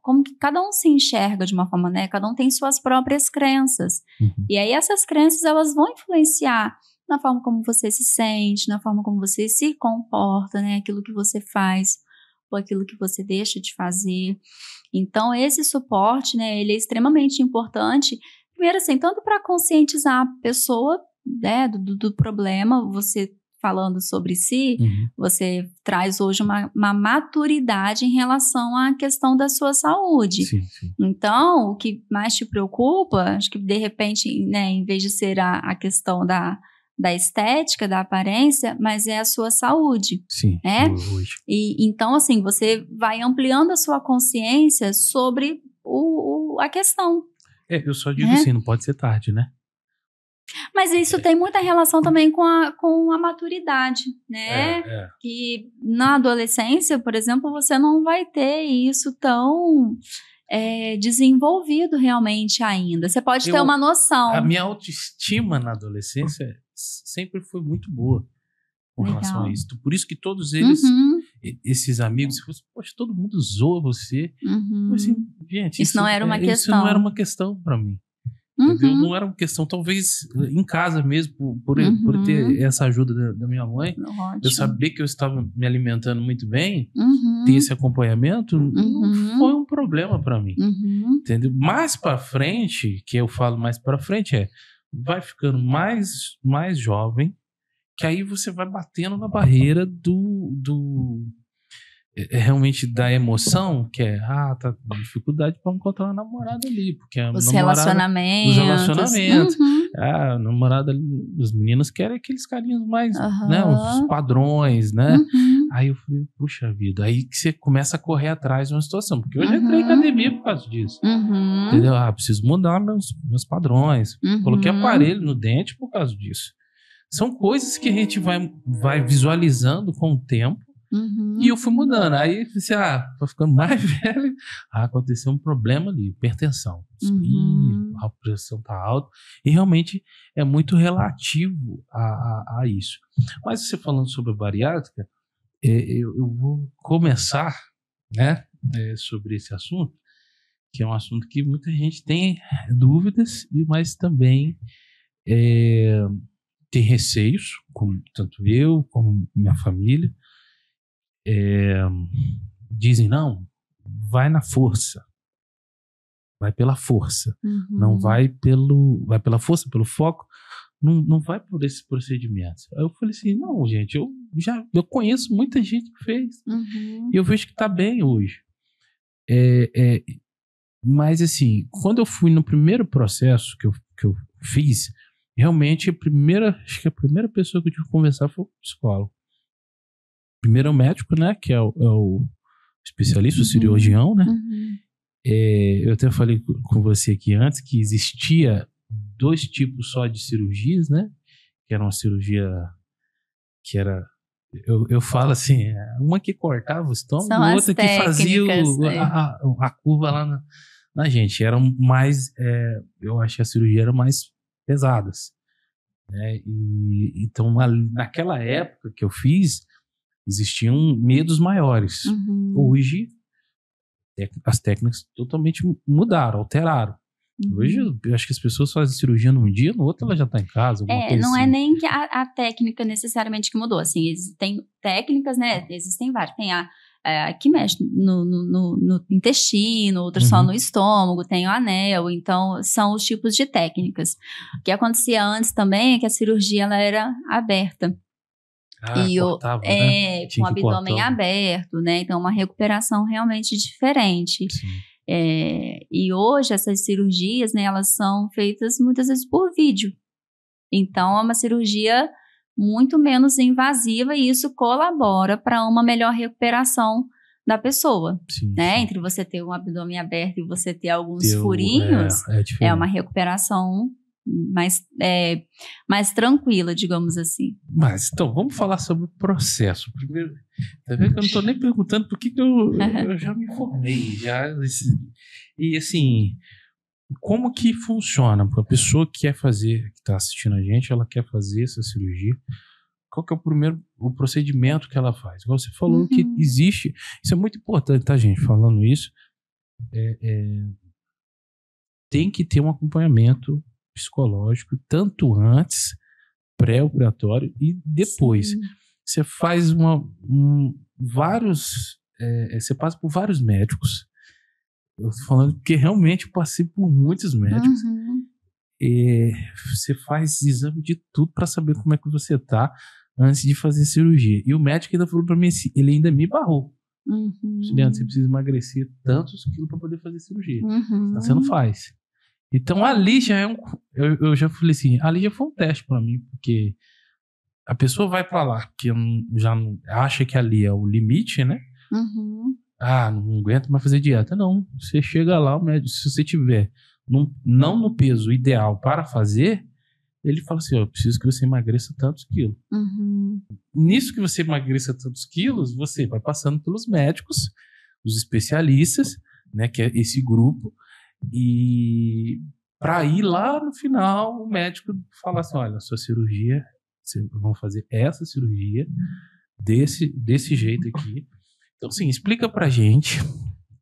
como que cada um se enxerga de uma forma, né? Cada um tem suas próprias crenças. E aí essas crenças, elas vão influenciar na forma como você se sente, na forma como você se comporta, né? Aquilo que você faz ou aquilo que você deixa de fazer. Então, esse suporte, né? Ele é extremamente importante. Primeiro, assim, tanto para conscientizar a pessoa, né? Do problema, você falando sobre si, você traz hoje uma maturidade em relação à questão da sua saúde. Sim. Então, o que mais te preocupa, acho que de repente, né, em vez de ser a questão da estética, da aparência, mas é a sua saúde. Sim, né? hoje. E então, assim, você vai ampliando a sua consciência sobre a questão. Eu só digo assim, não pode ser tarde, né? Mas isso tem muita relação também com a maturidade, né? Que na adolescência, por exemplo, você não vai ter isso tão desenvolvido realmente ainda. Você pode ter uma noção. A minha autoestima na adolescência sempre foi muito boa com relação a isso. Por isso que todos eles, esses amigos, poxa, todo mundo zoa você. Assim, gente, isso não era uma questão. Isso não era uma questão para mim. Entendeu? Não era uma questão, talvez em casa mesmo, por ter essa ajuda da minha mãe, eu saber que eu estava me alimentando muito bem, ter esse acompanhamento, não foi um problema para mim. Entendeu? Mais para frente, que eu falo mais para frente, vai ficando mais jovem, que aí você vai batendo na barreira realmente da emoção, que tá com dificuldade para encontrar uma namorada ali, porque os relacionamentos. A namorada, os meninos querem aqueles carinhos mais, né, os padrões, né? Aí eu falei, puxa vida, aí que você começa a correr atrás de uma situação, porque eu já entrei em academia por causa disso, entendeu? Preciso mudar meus padrões, coloquei aparelho no dente por causa disso. São coisas que a gente vai visualizando com o tempo. E eu fui mudando. Aí eu falei, tô ficando mais velho. Aconteceu um problema ali, hipertensão. a pressão está alta, e realmente é muito relativo a isso. Mas você falando sobre a bariátrica, eu vou começar, né, sobre esse assunto, que é um assunto que muita gente tem dúvidas, mas também tem receios, como tanto eu como minha família. Dizem, não, vai na força, vai pela força, não vai pela força, pelo foco, não vai por esses procedimentos. Aí eu falei assim, não, gente, eu conheço muita gente que fez, e eu vejo que está bem hoje. Mas assim, quando eu fui no primeiro processo que eu fiz, realmente acho que a primeira pessoa que eu tive que conversar foi o psicólogo. Primeiro é o médico, né, que é o especialista, o cirurgião, né? Eu até falei com você aqui antes que existia 2 tipos só de cirurgias, né? Que era uma cirurgia que era... Eu falo assim, uma que cortava o estômago e outra que fazia a curva lá na gente. Eram mais... eu acho que a cirurgia era mais pesadas, né? Então, naquela época que eu fiz, existiam medos maiores. Hoje, as técnicas totalmente mudaram, alteraram. Hoje, eu acho que as pessoas fazem cirurgia num dia, no outro ela já está em casa. Não assim. é nem que a técnica necessariamente que mudou. Assim, existem técnicas, né? Existem várias. Tem a que mexe no intestino, outra só no estômago, tem o anel. Então, são os tipos de técnicas. O que acontecia antes também é que a cirurgia ela era aberta. Cortava, né? Com o abdômen aberto, né? Então, uma recuperação realmente diferente. E hoje, essas cirurgias, né? Elas são feitas muitas vezes por vídeo. Então, é uma cirurgia muito menos invasiva e isso colabora para uma melhor recuperação da pessoa, né? Entre você ter um abdômen aberto e você ter alguns furinhos, é uma recuperação mais tranquila, digamos assim. Mas, então, vamos falar sobre o processo. Primeiro, tá vendo que eu não estou nem perguntando por que eu já me formei. E, assim, como que funciona? A pessoa que quer fazer, que está assistindo a gente, ela quer fazer essa cirurgia. Qual que é o procedimento que ela faz? Igual você falou que existe... Isso é muito importante, tá, gente? Falando isso, tem que ter um acompanhamento psicológico, tanto antes, pré-operatório e depois. Você faz você passa por vários médicos. Eu tô falando que realmente passei por muitos médicos. Você faz exame de tudo para saber como é que você tá antes de fazer cirurgia. E o médico ainda falou para mim assim, ele ainda me barrou. Juliano, você precisa emagrecer tantos quilos para poder fazer cirurgia. Senão você não faz. Então ali já eu já falei assim, ali já foi um teste para mim, porque a pessoa vai para lá, que já não acha que ali é o limite, né? Não aguento mais fazer dieta. Não, você chega lá, o médico, se você tiver não no peso ideal para fazer, ele fala assim, eu preciso que você emagreça tantos quilos. Nisso que você emagreça tantos quilos, você vai passando pelos médicos, os especialistas, né, que é esse grupo, e para ir lá no final, o médico fala assim, olha, a sua cirurgia, vocês vão fazer essa cirurgia desse jeito aqui. Então, assim, explica pra gente,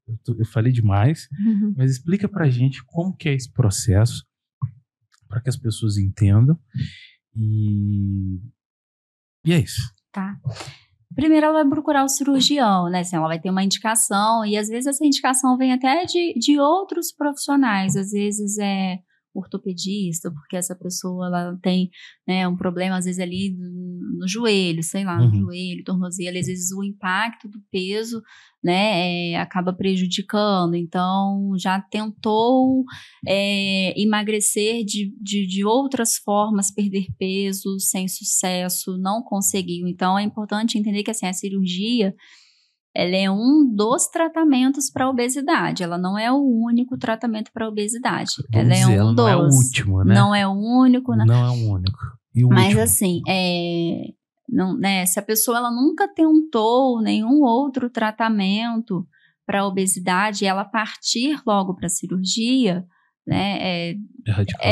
eu falei demais, mas explica pra gente como que é esse processo, para que as pessoas entendam, e é isso. Tá. Primeiro ela vai procurar o cirurgião, né? Assim, ela vai ter uma indicação, e às vezes essa indicação vem até de outros profissionais, às vezes é ortopedista, porque essa pessoa ela tem, né, um problema às vezes ali no joelho, sei lá, no joelho, tornozelo, às vezes o impacto do peso, né, acaba prejudicando, então já tentou emagrecer de outras formas, perder peso sem sucesso, não conseguiu. Então é importante entender que assim, a cirurgia ela é um dos tratamentos para a obesidade. Ela não é o único tratamento para a obesidade. Ela é um dos. Não é o último, né? Não é o único. Não é o único. E o Mas último? assim, não, né, se a pessoa ela nunca tentou nenhum outro tratamento para a obesidade e ela partir logo para a cirurgia, né? É radical.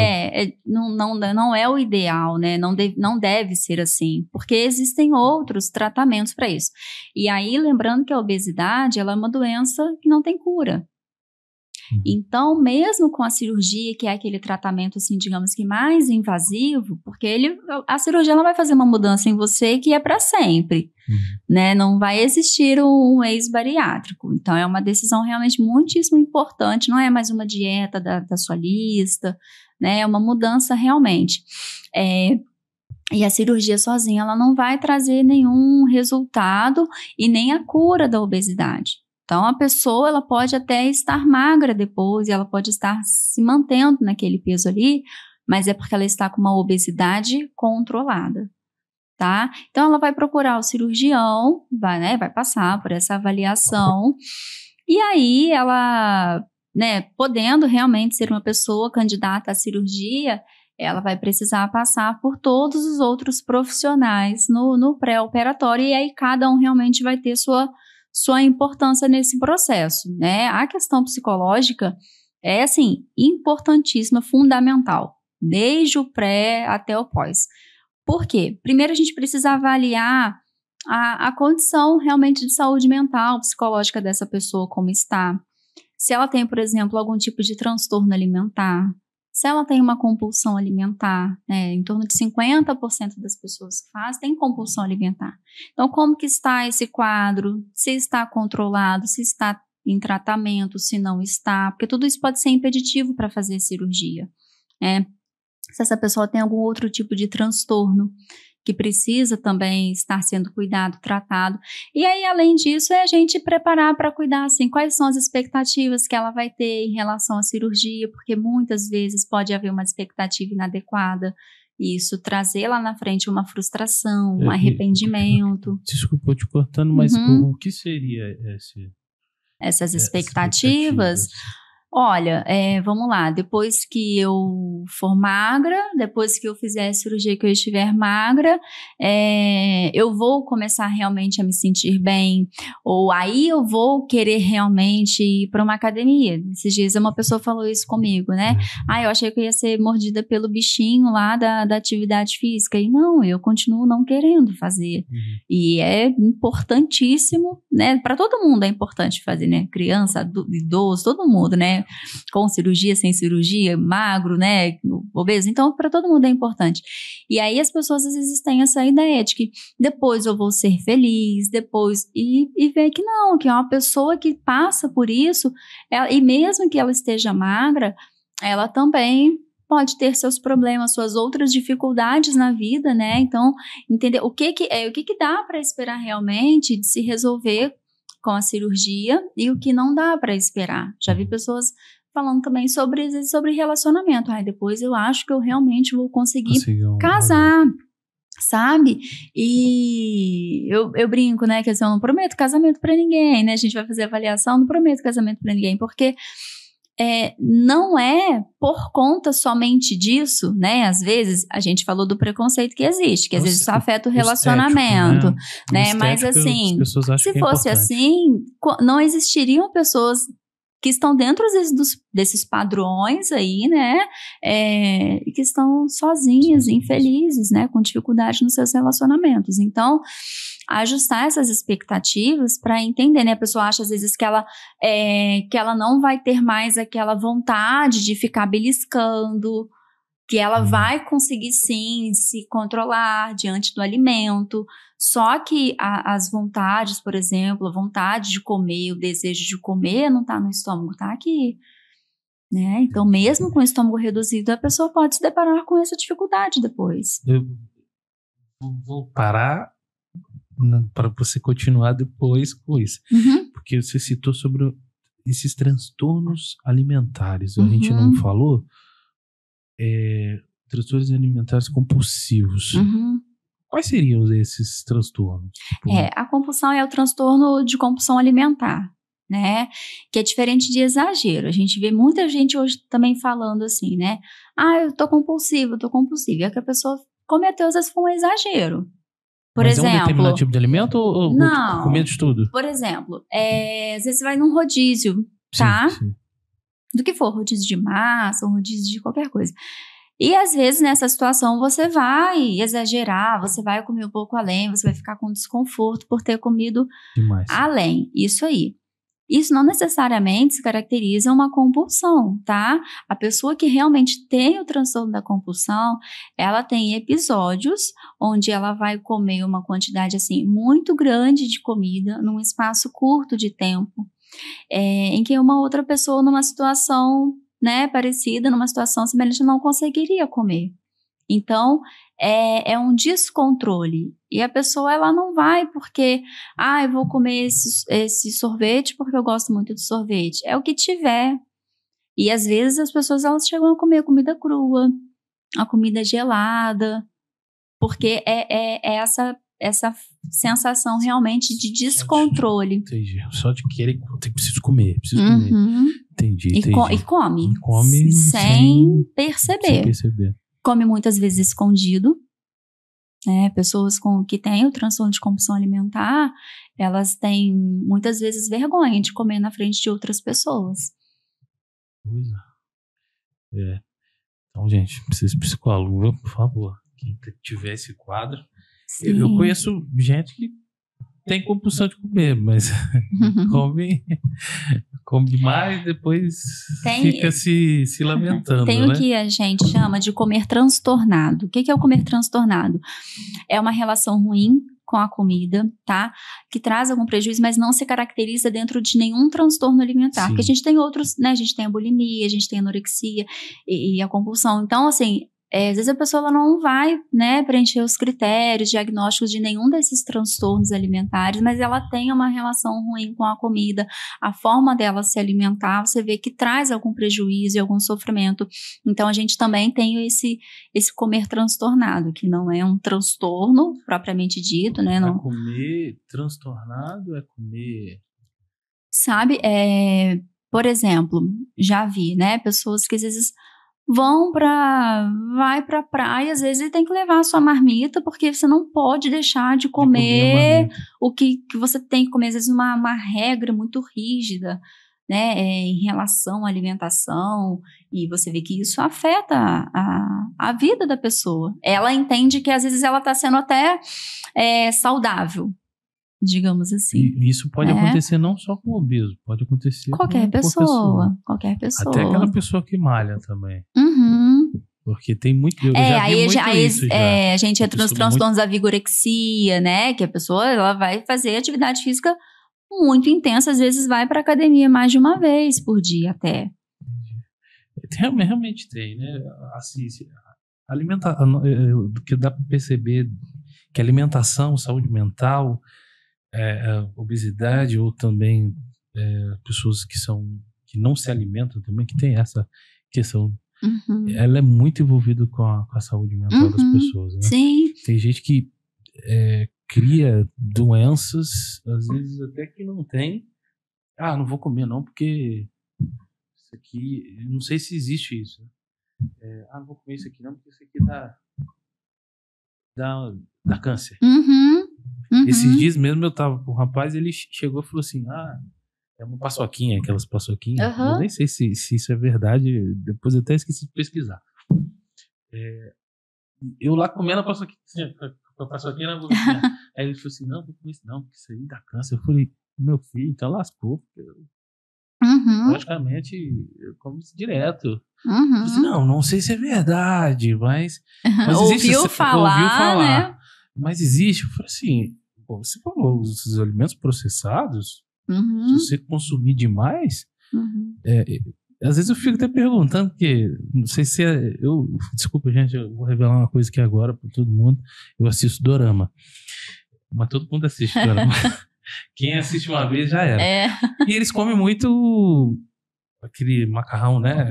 Não é o ideal, né? Não deve ser assim, porque existem outros tratamentos para isso. E aí, lembrando que a obesidade, ela é uma doença que não tem cura. Então, mesmo com a cirurgia, que é aquele tratamento, assim, digamos que mais invasivo, porque a cirurgia ela vai fazer uma mudança em você que é para sempre, né? Não vai existir um ex-bariátrico. Então, é uma decisão realmente muitíssimo importante, não é mais uma dieta da sua lista, né? É uma mudança realmente. E a cirurgia sozinha, ela não vai trazer nenhum resultado e nem a cura da obesidade. Então, a pessoa, ela pode até estar magra depois, ela pode estar se mantendo naquele peso ali, mas é porque ela está com uma obesidade controlada, tá? Então, ela vai procurar o cirurgião, vai passar por essa avaliação, e aí ela, né, podendo realmente ser uma pessoa candidata à cirurgia, ela vai precisar passar por todos os outros profissionais no pré-operatório, e aí cada um realmente vai ter sua importância nesse processo, né? A questão psicológica é, assim, importantíssima, fundamental, desde o pré até o pós. Por quê? Primeiro a gente precisa avaliar a condição realmente de saúde mental, psicológica dessa pessoa, como está. Se ela tem, por exemplo, algum tipo de transtorno alimentar, se ela tem uma compulsão alimentar, né, em torno de 50% das pessoas que fazem têm compulsão alimentar. Então, como que está esse quadro? Se está controlado, se está em tratamento, se não está, porque tudo isso pode ser impeditivo para fazer cirurgia, né? Se essa pessoa tem algum outro tipo de transtorno que precisa também estar sendo cuidado, tratado. E aí, além disso, é a gente preparar para cuidar, assim, quais são as expectativas que ela vai ter em relação à cirurgia, porque muitas vezes pode haver uma expectativa inadequada, e isso trazer lá na frente uma frustração, um arrependimento. Desculpa eu te cortando, mas o que seria essas expectativas? Olha, vamos lá, depois que eu for magra, depois que eu fizer a cirurgia que eu estiver magra, eu vou começar realmente a me sentir bem, ou aí eu vou querer realmente ir para uma academia. Esses dias uma pessoa falou isso comigo, né? Eu achei que eu ia ser mordida pelo bichinho lá da atividade física, e não, eu continuo não querendo fazer. E é importantíssimo, né? Para todo mundo é importante fazer, né? Criança, idoso, todo mundo, né? Com cirurgia, sem cirurgia, magro, né, obeso, então para todo mundo é importante. E aí as pessoas às vezes têm essa ideia de que depois eu vou ser feliz, depois, e ver que não, que é uma pessoa que passa por isso, e mesmo que ela esteja magra, ela também pode ter seus problemas, suas outras dificuldades na vida, né, então entender o que dá para esperar realmente de se resolver com a cirurgia e o que não dá para esperar. Já vi pessoas falando também sobre relacionamento. Depois eu acho que eu realmente vou conseguir casar, sabe? E eu brinco, né, que assim, eu não prometo casamento para ninguém, né? A gente vai fazer avaliação, não prometo casamento para ninguém, porque não é por conta somente disso, né? Às vezes a gente falou do preconceito que existe, que às vezes só afeta o relacionamento, estético, né? Mas assim, se fosse assim, não existiriam pessoas que estão dentro desses padrões aí, né? E que estão sozinhas, infelizes, né? Com dificuldade nos seus relacionamentos. Então, ajustar essas expectativas para entender, né? A pessoa acha às vezes que ela não vai ter mais aquela vontade de ficar beliscando, que ela vai conseguir sim se controlar diante do alimento, só que as vontades, por exemplo, a vontade de comer, o desejo de comer não está no estômago, está aqui, né? Então, mesmo com o estômago reduzido, a pessoa pode se deparar com essa dificuldade depois. Eu vou parar para você continuar depois com isso. Porque você citou sobre esses transtornos alimentares. A gente não falou transtornos alimentares compulsivos. Quais seriam esses transtornos? A compulsão é o transtorno de compulsão alimentar, né? Que é diferente de exagero. A gente vê muita gente hoje também falando assim, né? Eu tô compulsivo. E é que a pessoa cometeu, às vezes, foi um exagero. Mas é um determinado tipo de alimento ou não, comer de tudo? Por exemplo, às vezes você vai num rodízio, tá? Sim. do que for, rodízio de massa, ou rodízio de qualquer coisa. E às vezes nessa situação você vai exagerar, você vai comer um pouco além, você vai ficar com desconforto por ter comido demais. Além, isso aí. Isso não necessariamente se caracteriza uma compulsão, tá? A pessoa que realmente tem o transtorno da compulsão, ela tem episódios onde ela vai comer uma quantidade, assim, muito grande de comida num espaço curto de tempo, em que uma outra pessoa numa situação, né, parecida, numa situação semelhante, não conseguiria comer. Então, é um descontrole. E a pessoa, ela não vai porque, eu vou comer esse sorvete porque eu gosto muito de sorvete. É o que tiver. E às vezes as pessoas, elas chegam a comer a comida crua, a comida gelada, porque é essa sensação realmente de descontrole. Entendi. Só de querer, preciso comer. Entendi. E come sem perceber. Come muitas vezes escondido, né? Pessoas que têm o transtorno de compulsão alimentar, elas têm muitas vezes vergonha de comer na frente de outras pessoas. Coisa. Então, gente, precisa de psicólogo, por favor. Quem tiver esse quadro. Eu conheço gente que tem compulsão de comer, mas come demais, depois fica se lamentando, tem o que a gente chama de comer transtornado. O que é o comer transtornado? É uma relação ruim com a comida, tá? Que traz algum prejuízo, mas não se caracteriza dentro de nenhum transtorno alimentar. Sim. Porque a gente tem outros, né? A gente tem a bulimia, a gente tem a anorexia e a compulsão. Então, assim, às vezes a pessoa, ela não vai, né, preencher os critérios diagnósticos de nenhum desses transtornos alimentares, mas ela tem uma relação ruim com a comida, a forma dela se alimentar, você vê que traz algum prejuízo e algum sofrimento. Então a gente também tem esse comer transtornado, que não é um transtorno propriamente dito, né? Não. Comer transtornado é comer... Sabe, por exemplo, já vi, né, pessoas que às vezes vai pra praia, às vezes tem que levar a sua marmita, porque você não pode deixar de comer o que você tem que comer, às vezes uma regra muito rígida, né, em relação à alimentação, e você vê que isso afeta a vida da pessoa. Ela entende que às vezes ela está sendo até saudável, digamos assim. E isso pode acontecer não só com o obeso, pode acontecer qualquer pessoa. Até aquela pessoa que malha também. Porque tem muito... Eu já vi muito isso já. A gente entra nos transtornos da vigorexia, né? Que a pessoa, ela vai fazer atividade física muito intensa, às vezes vai para academia mais de uma vez por dia até. Realmente tem, né? Assim, do que dá para perceber que alimentação, saúde mental, obesidade, ou também pessoas que não se alimentam também, que tem essa questão. Ela é muito envolvida com a saúde mental das pessoas, né? Sim. Tem gente que cria doenças, às vezes até que não tem. Não vou comer não, porque isso aqui, não sei se existe isso. Não vou comer isso aqui não, porque isso aqui dá câncer. Esses dias mesmo eu tava com um rapaz, ele chegou e falou assim, é uma paçoquinha, aquelas paçoquinhas. Eu nem sei se isso é verdade, depois eu até esqueci de pesquisar. Eu lá comendo a paçoquinha na boquinha. Aí ele falou assim, não, vou comer isso não, porque isso aí dá câncer. Eu falei, meu filho, então lascou, porque logicamente eu como isso direto. Eu falei assim, não sei se é verdade, mas existe, ouviu falar, né? Mas existe. Eu falei assim, você falou, os alimentos processados, se você consumir demais, às vezes eu fico até perguntando, porque não sei se desculpa, gente, eu vou revelar uma coisa aqui agora para todo mundo. Eu assisto Dorama, mas todo mundo assiste Dorama. Quem assiste uma vez já era. E eles comem muito aquele macarrão, né?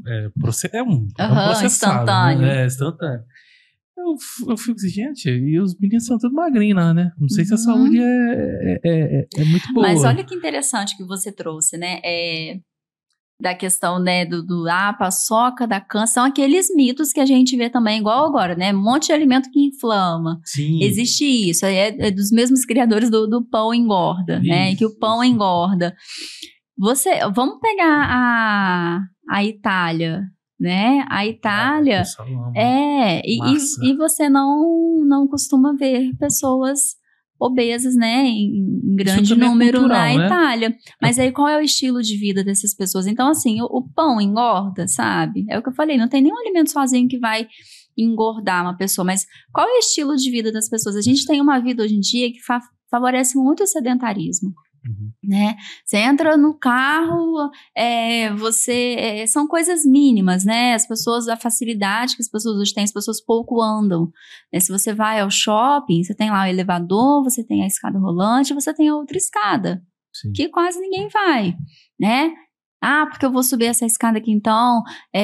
É um processado, instantâneo. Né? Instantâneo. Eu fico assim, gente, e os meninos são tudo magrinhos, né? Não sei se a saúde é muito boa. Mas olha que interessante que você trouxe, né? Da questão, né, paçoca, da câncer, são aqueles mitos que a gente vê também, igual agora, né? Um monte de alimento que inflama. Sim. Existe isso, é dos mesmos criadores do pão engorda, isso, né? Que o pão engorda. Vamos pegar a Itália, né? A Itália e você não costuma ver pessoas obesas, né, em grande número cultural, na Itália. Né? Mas aí qual é o estilo de vida dessas pessoas? Então, assim, o pão engorda, sabe? É o que eu falei, não tem nenhum alimento sozinho que vai engordar uma pessoa, mas qual é o estilo de vida das pessoas? A gente tem uma vida hoje em dia que favorece muito o sedentarismo. Né? Você entra no carro, são coisas mínimas, né? As pessoas, a facilidade que as pessoas hoje têm, as pessoas pouco andam. Se você vai ao shopping, você tem lá o elevador, você tem a escada rolante, você tem a outra escada, sim, que quase ninguém vai, né? Ah, porque eu vou subir essa escada aqui então,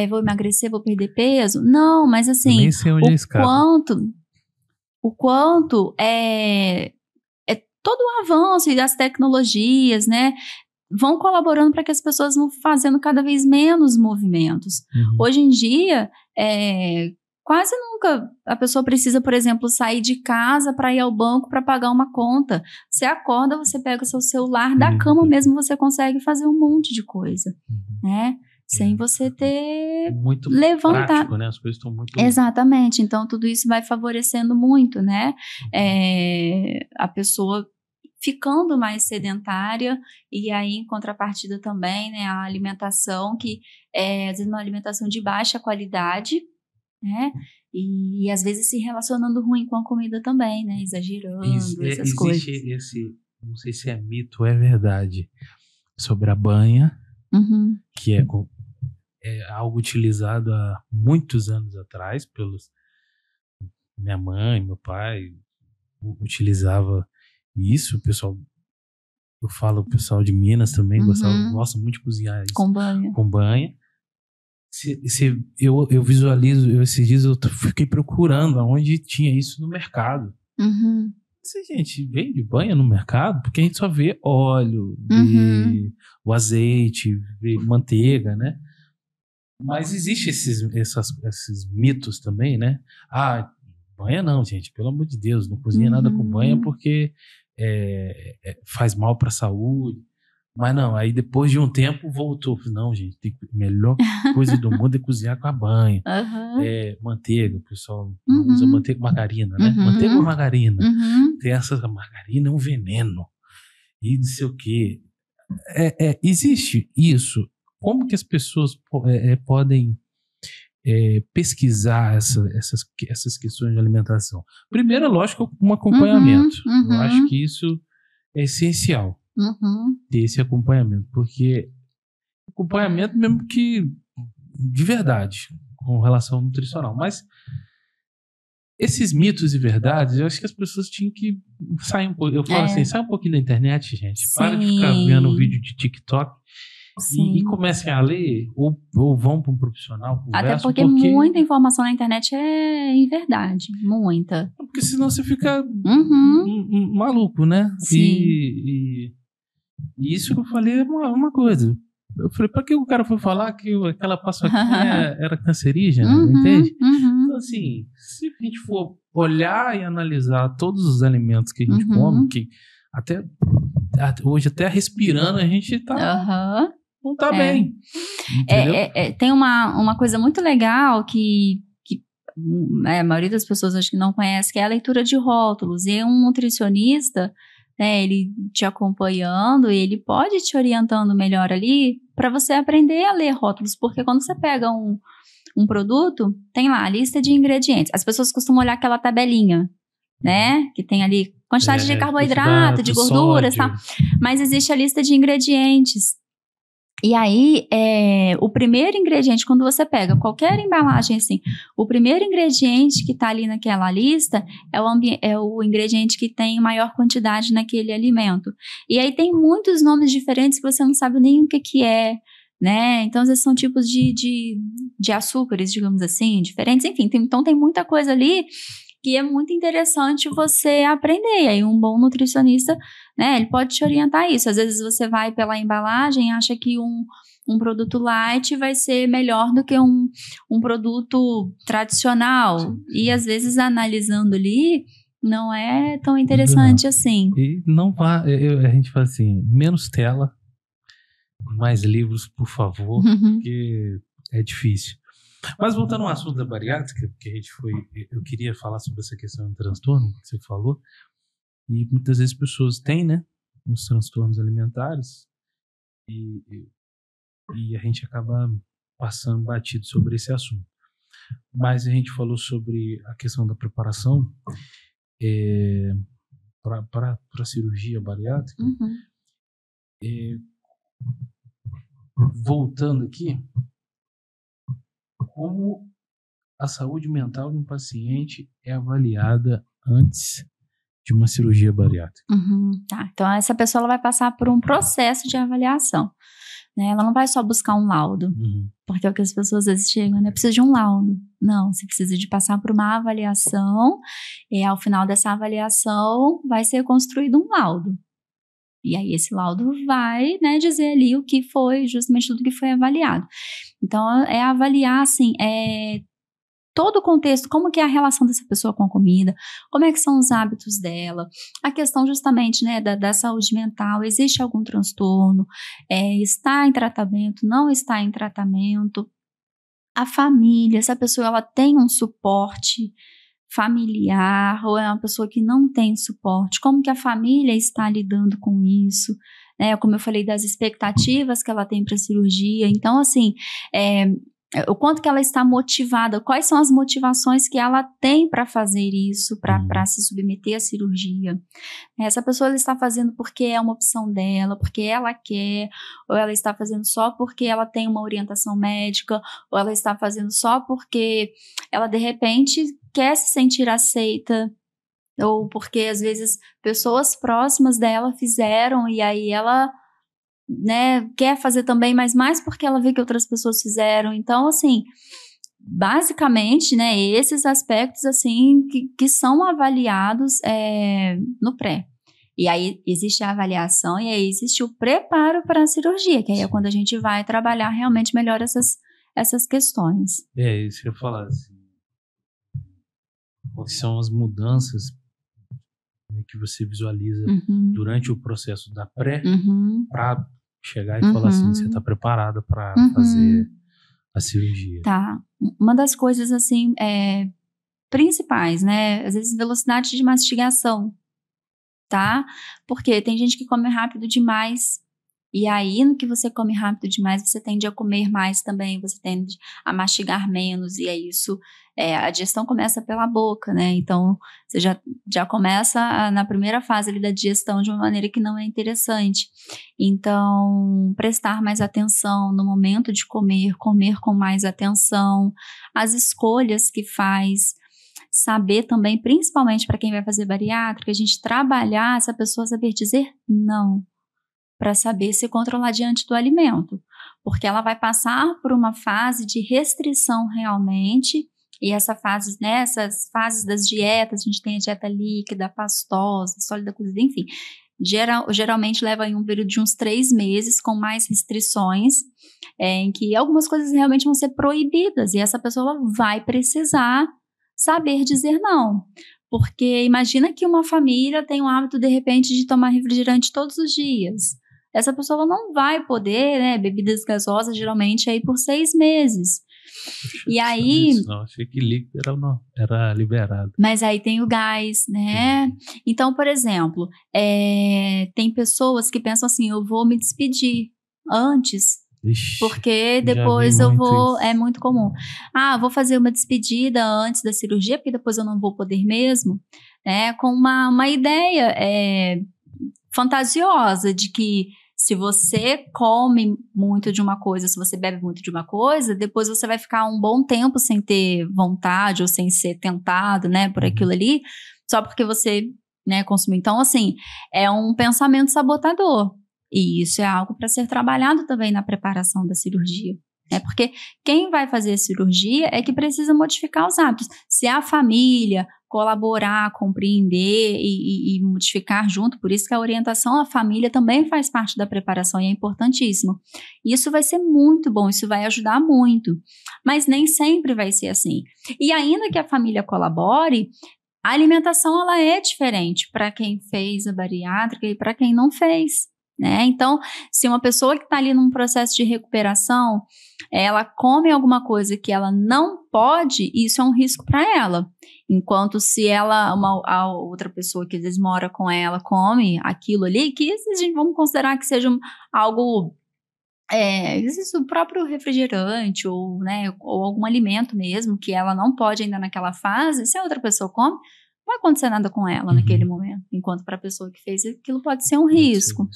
vou emagrecer, vou perder peso. Não, mas assim, nem sei onde é a escada. O quanto todo o avanço e das tecnologias, né, vão colaborando para que as pessoas vão fazendo cada vez menos movimentos. Hoje em dia, quase nunca a pessoa precisa, por exemplo, sair de casa para ir ao banco para pagar uma conta. Você acorda, você pega o seu celular, da cama mesmo você consegue fazer um monte de coisa, né? Sem você ter muito levantado. Prático, né? As coisas estão muito... Exatamente. Então, tudo isso vai favorecendo muito, né? A pessoa ficando mais sedentária e aí, em contrapartida também, né? A alimentação que às vezes uma alimentação de baixa qualidade, né? E às vezes se relacionando ruim com a comida também, né? Exagerando, essas coisas. Existe esse, não sei se é mito ou é verdade, sobre a banha, que é algo utilizado há muitos anos atrás pelos minha mãe, meu pai utilizava isso, o pessoal, eu falo o pessoal de Minas também gosta muito de cozinhar isso com banha. Eu visualizo, esses dias eu fiquei procurando aonde tinha isso no mercado. Se a gente vende banha no mercado, porque a gente só vê óleo, vê o azeite, vê manteiga, né? Mas existe esses mitos também, né? Ah, banha não, gente, pelo amor de Deus, não cozinha nada com banha porque faz mal para a saúde. Mas não, aí depois de um tempo voltou. Não, gente, a melhor coisa do mundo é cozinhar com a banha. Manteiga, o pessoal usa manteiga, margarina, né? Manteiga ou margarina? Tem essa margarina, é um veneno. E não sei o quê. Existe isso. Como que as pessoas podem pesquisar essas questões de alimentação? Primeiro, é lógico, um acompanhamento. Eu acho que isso é essencial. Ter esse acompanhamento. Porque acompanhamento mesmo que de verdade, com relação nutricional. Mas esses mitos e verdades, eu acho que as pessoas tinham que sair um pouco. Eu falo assim, sai um pouquinho da internet, gente. Sim. Para de ficar vendo vídeo de TikTok. E comecem a ler, ou vão para um profissional, conversam. Até porque muita informação na internet é inverdade, muita. Porque senão você fica maluco, né? Sim. E isso que eu falei é uma coisa. Eu falei, para que o cara foi falar que aquela paçoquinha era cancerígena, entende? Então, assim, se a gente for olhar e analisar todos os alimentos que a gente come, que hoje até respirando a gente tá... não tá bem. Tem uma coisa muito legal que a maioria das pessoas acho que não conhece, que é a leitura de rótulos. E um nutricionista, né, ele te acompanhando, ele pode te orientando melhor ali para você aprender a ler rótulos, porque quando você pega um produto, tem lá a lista de ingredientes. As pessoas costumam olhar aquela tabelinha, né, que tem ali quantidade de carboidrato, de gorduras, tá? Mas existe a lista de ingredientes. E aí, o primeiro ingrediente, quando você pega qualquer embalagem assim, o primeiro ingrediente que está ali naquela lista é o ingrediente que tem maior quantidade naquele alimento. E aí tem muitos nomes diferentes que você não sabe nem o que é, né? Então, às vezes são tipos de açúcares, digamos assim, diferentes. Enfim, então tem muita coisa ali que é muito interessante você aprender. E aí um bom nutricionista, né, ele pode te orientar isso. Às vezes você vai pela embalagem e acha que um produto light vai ser melhor do que um produto tradicional. E às vezes analisando ali, não é tão interessante assim. E não vá, a gente fala assim, menos tela, mais livros, por favor, porque é difícil. Mas voltando ao assunto da bariátrica, porque eu queria falar sobre essa questão do transtorno que você falou, e muitas vezes pessoas têm, né, os transtornos alimentares, e a gente acaba passando batido sobre esse assunto. Mas a gente falou sobre a questão da preparação para a cirurgia bariátrica. Voltando aqui, como a saúde mental de um paciente é avaliada antes de uma cirurgia bariátrica? Tá. Então, essa pessoa ela vai passar por um processo de avaliação. Né? Ela não vai só buscar um laudo, porque é o que as pessoas às vezes chegam, né? Precisa de um laudo. Não, você precisa de passar por uma avaliação, e ao final dessa avaliação vai ser construído um laudo. E aí esse laudo vai, né, dizer ali o que foi, justamente tudo que foi avaliado. Então, é avaliar, assim, todo o contexto, como que é a relação dessa pessoa com a comida, como é que são os hábitos dela, a questão justamente, né, da saúde mental, existe algum transtorno, está em tratamento, não está em tratamento, a família, essa pessoa ela tem um suporte familiar ou é uma pessoa que não tem suporte, como que a família está lidando com isso, né, como eu falei das expectativas que ela tem para a cirurgia, então assim, o quanto que ela está motivada, quais são as motivações que ela tem para fazer isso, para se submeter à cirurgia. Essa pessoa ela está fazendo porque é uma opção dela, porque ela quer, ou ela está fazendo só porque ela tem uma orientação médica, ou ela está fazendo só porque ela de repente quer se sentir aceita, ou porque às vezes pessoas próximas dela fizeram e aí ela, né, quer fazer também, mas mais porque ela vê que outras pessoas fizeram. Então, assim, basicamente, né, esses aspectos, assim, que são avaliados no pré. E aí existe a avaliação e aí existe o preparo para a cirurgia, que aí é quando a gente vai trabalhar realmente melhor essas questões. Isso que eu ia falar, assim, quais são as mudanças, né, que você visualiza durante o processo da pré para chegar e falar assim, você está preparada para fazer a cirurgia. Tá. Uma das coisas, assim, principais, né? Às vezes, velocidade de mastigação, tá? Porque tem gente que come rápido demais. E aí, no que você come rápido demais, você tende a comer mais também, você tende a mastigar menos, e aí isso, a digestão começa pela boca, né? Então, você já começa na primeira fase ali da digestão de uma maneira que não é interessante. Então, prestar mais atenção no momento de comer com mais atenção, as escolhas que faz, saber também, principalmente para quem vai fazer bariátrica, a gente trabalhar essa pessoa saber dizer não, para saber se controlar diante do alimento, porque ela vai passar por uma fase de restrição realmente, e essa fase, né, essas fases das dietas, a gente tem a dieta líquida, pastosa, sólida, cozida, enfim, geralmente leva em um período de uns 3 meses, com mais restrições, em que algumas coisas realmente vão ser proibidas, e essa pessoa vai precisar saber dizer não. Porque imagina que uma família tem o hábito, de repente, de tomar refrigerante todos os dias. Essa pessoa não vai poder, né, bebidas gasosas geralmente aí por 6 meses. E aí... Não, achei que líquido era liberado. Mas aí tem o gás, né? Então, por exemplo, tem pessoas que pensam assim, eu vou me despedir antes, porque depois eu vou... Isso. É muito comum. Vou fazer uma despedida antes da cirurgia, porque depois eu não vou poder mesmo. Com uma ideia fantasiosa de que se você come muito de uma coisa, se você bebe muito de uma coisa, depois você vai ficar um bom tempo sem ter vontade ou sem ser tentado, né, por aquilo ali, só porque você, né, consumiu. Então, assim, é um pensamento sabotador. E isso é algo para ser trabalhado também na preparação da cirurgia. Porque quem vai fazer a cirurgia é que precisa modificar os hábitos. Se a família colaborar, compreender e modificar junto, por isso que a orientação à família também faz parte da preparação e é importantíssimo. Isso vai ser muito bom, isso vai ajudar muito, mas nem sempre vai ser assim. E ainda que a família colabore, a alimentação ela é diferente para quem fez a bariátrica e para quem não fez. né? Então, se uma pessoa que está ali num processo de recuperação, ela come alguma coisa que ela não pode, isso é um risco para ela. Enquanto se a outra pessoa que às vezes mora com ela come aquilo ali, que a gente vamos considerar que seja algo, existe o próprio refrigerante ou, né, ou algum alimento mesmo que ela não pode ainda naquela fase, se a outra pessoa come, não vai acontecer nada com ela naquele momento. Enquanto para a pessoa que fez aquilo pode ser um risco.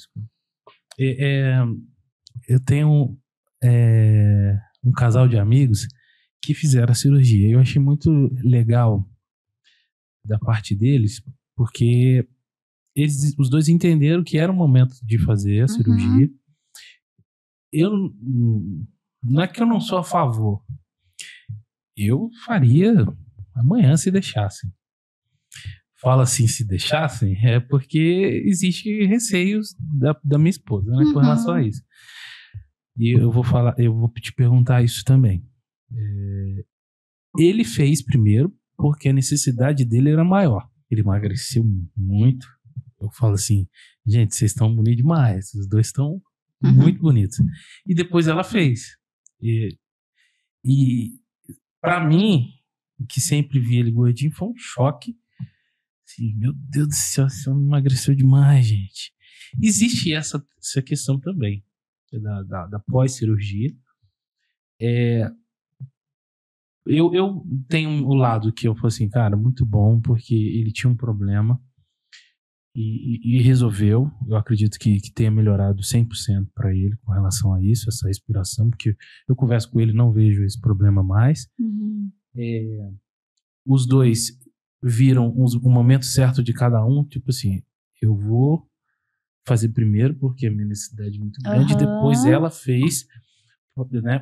Eu tenho um casal de amigos que fizeram a cirurgia. Eu achei muito legal da parte deles, porque os dois entenderam que era o momento de fazer a cirurgia. Não é que eu não sou a favor. Eu faria amanhã se deixassem. Fala assim, se deixassem, é porque existe receios da minha esposa, né, com relação a isso. E eu vou te perguntar isso também. Ele fez primeiro porque a necessidade dele era maior. Ele emagreceu muito. Eu falo assim, gente, vocês estão bonitos demais. Os dois estão muito bonitos. E depois ela fez. E para mim, que sempre vi ele gordinho, foi um choque. Assim, meu Deus do céu, esse homem emagreceu demais, gente. Existe essa questão também da pós-cirurgia. Eu tenho o lado que eu falo assim, cara, muito bom, porque ele tinha um problema e resolveu. Eu acredito que tenha melhorado 100% para ele com relação a isso, essa respiração, porque eu converso com ele, não vejo esse problema mais. Os dois viram o momento certo de cada um, tipo assim, eu vou fazer primeiro porque a minha necessidade é muito grande, e depois ela fez, né,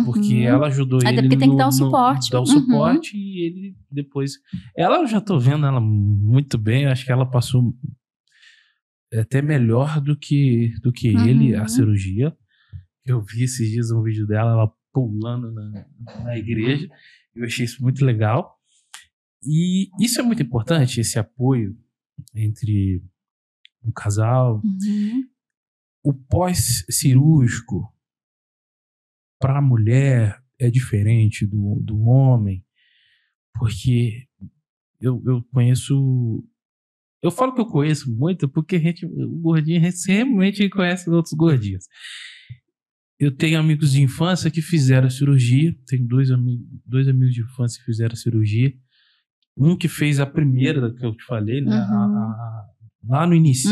porque ela ajudou ele. Até porque tem que dar o suporte. Dar o suporte, e ele depois... eu já tô vendo ela muito bem, acho que ela passou até melhor do que ele, a cirurgia. Eu vi esses dias um vídeo dela, ela pulando na igreja, eu achei isso muito legal. E isso é muito importante, esse apoio entre um casal. O pós-cirúrgico para a mulher é diferente do homem, porque eu conheço... Eu falo que eu conheço muito porque o gordinho realmente conhece outros gordinhos. Eu tenho amigos de infância que fizeram a cirurgia, tenho dois amigos de infância que fizeram a cirurgia. Um que fez a primeira que eu te falei, né? Lá no início.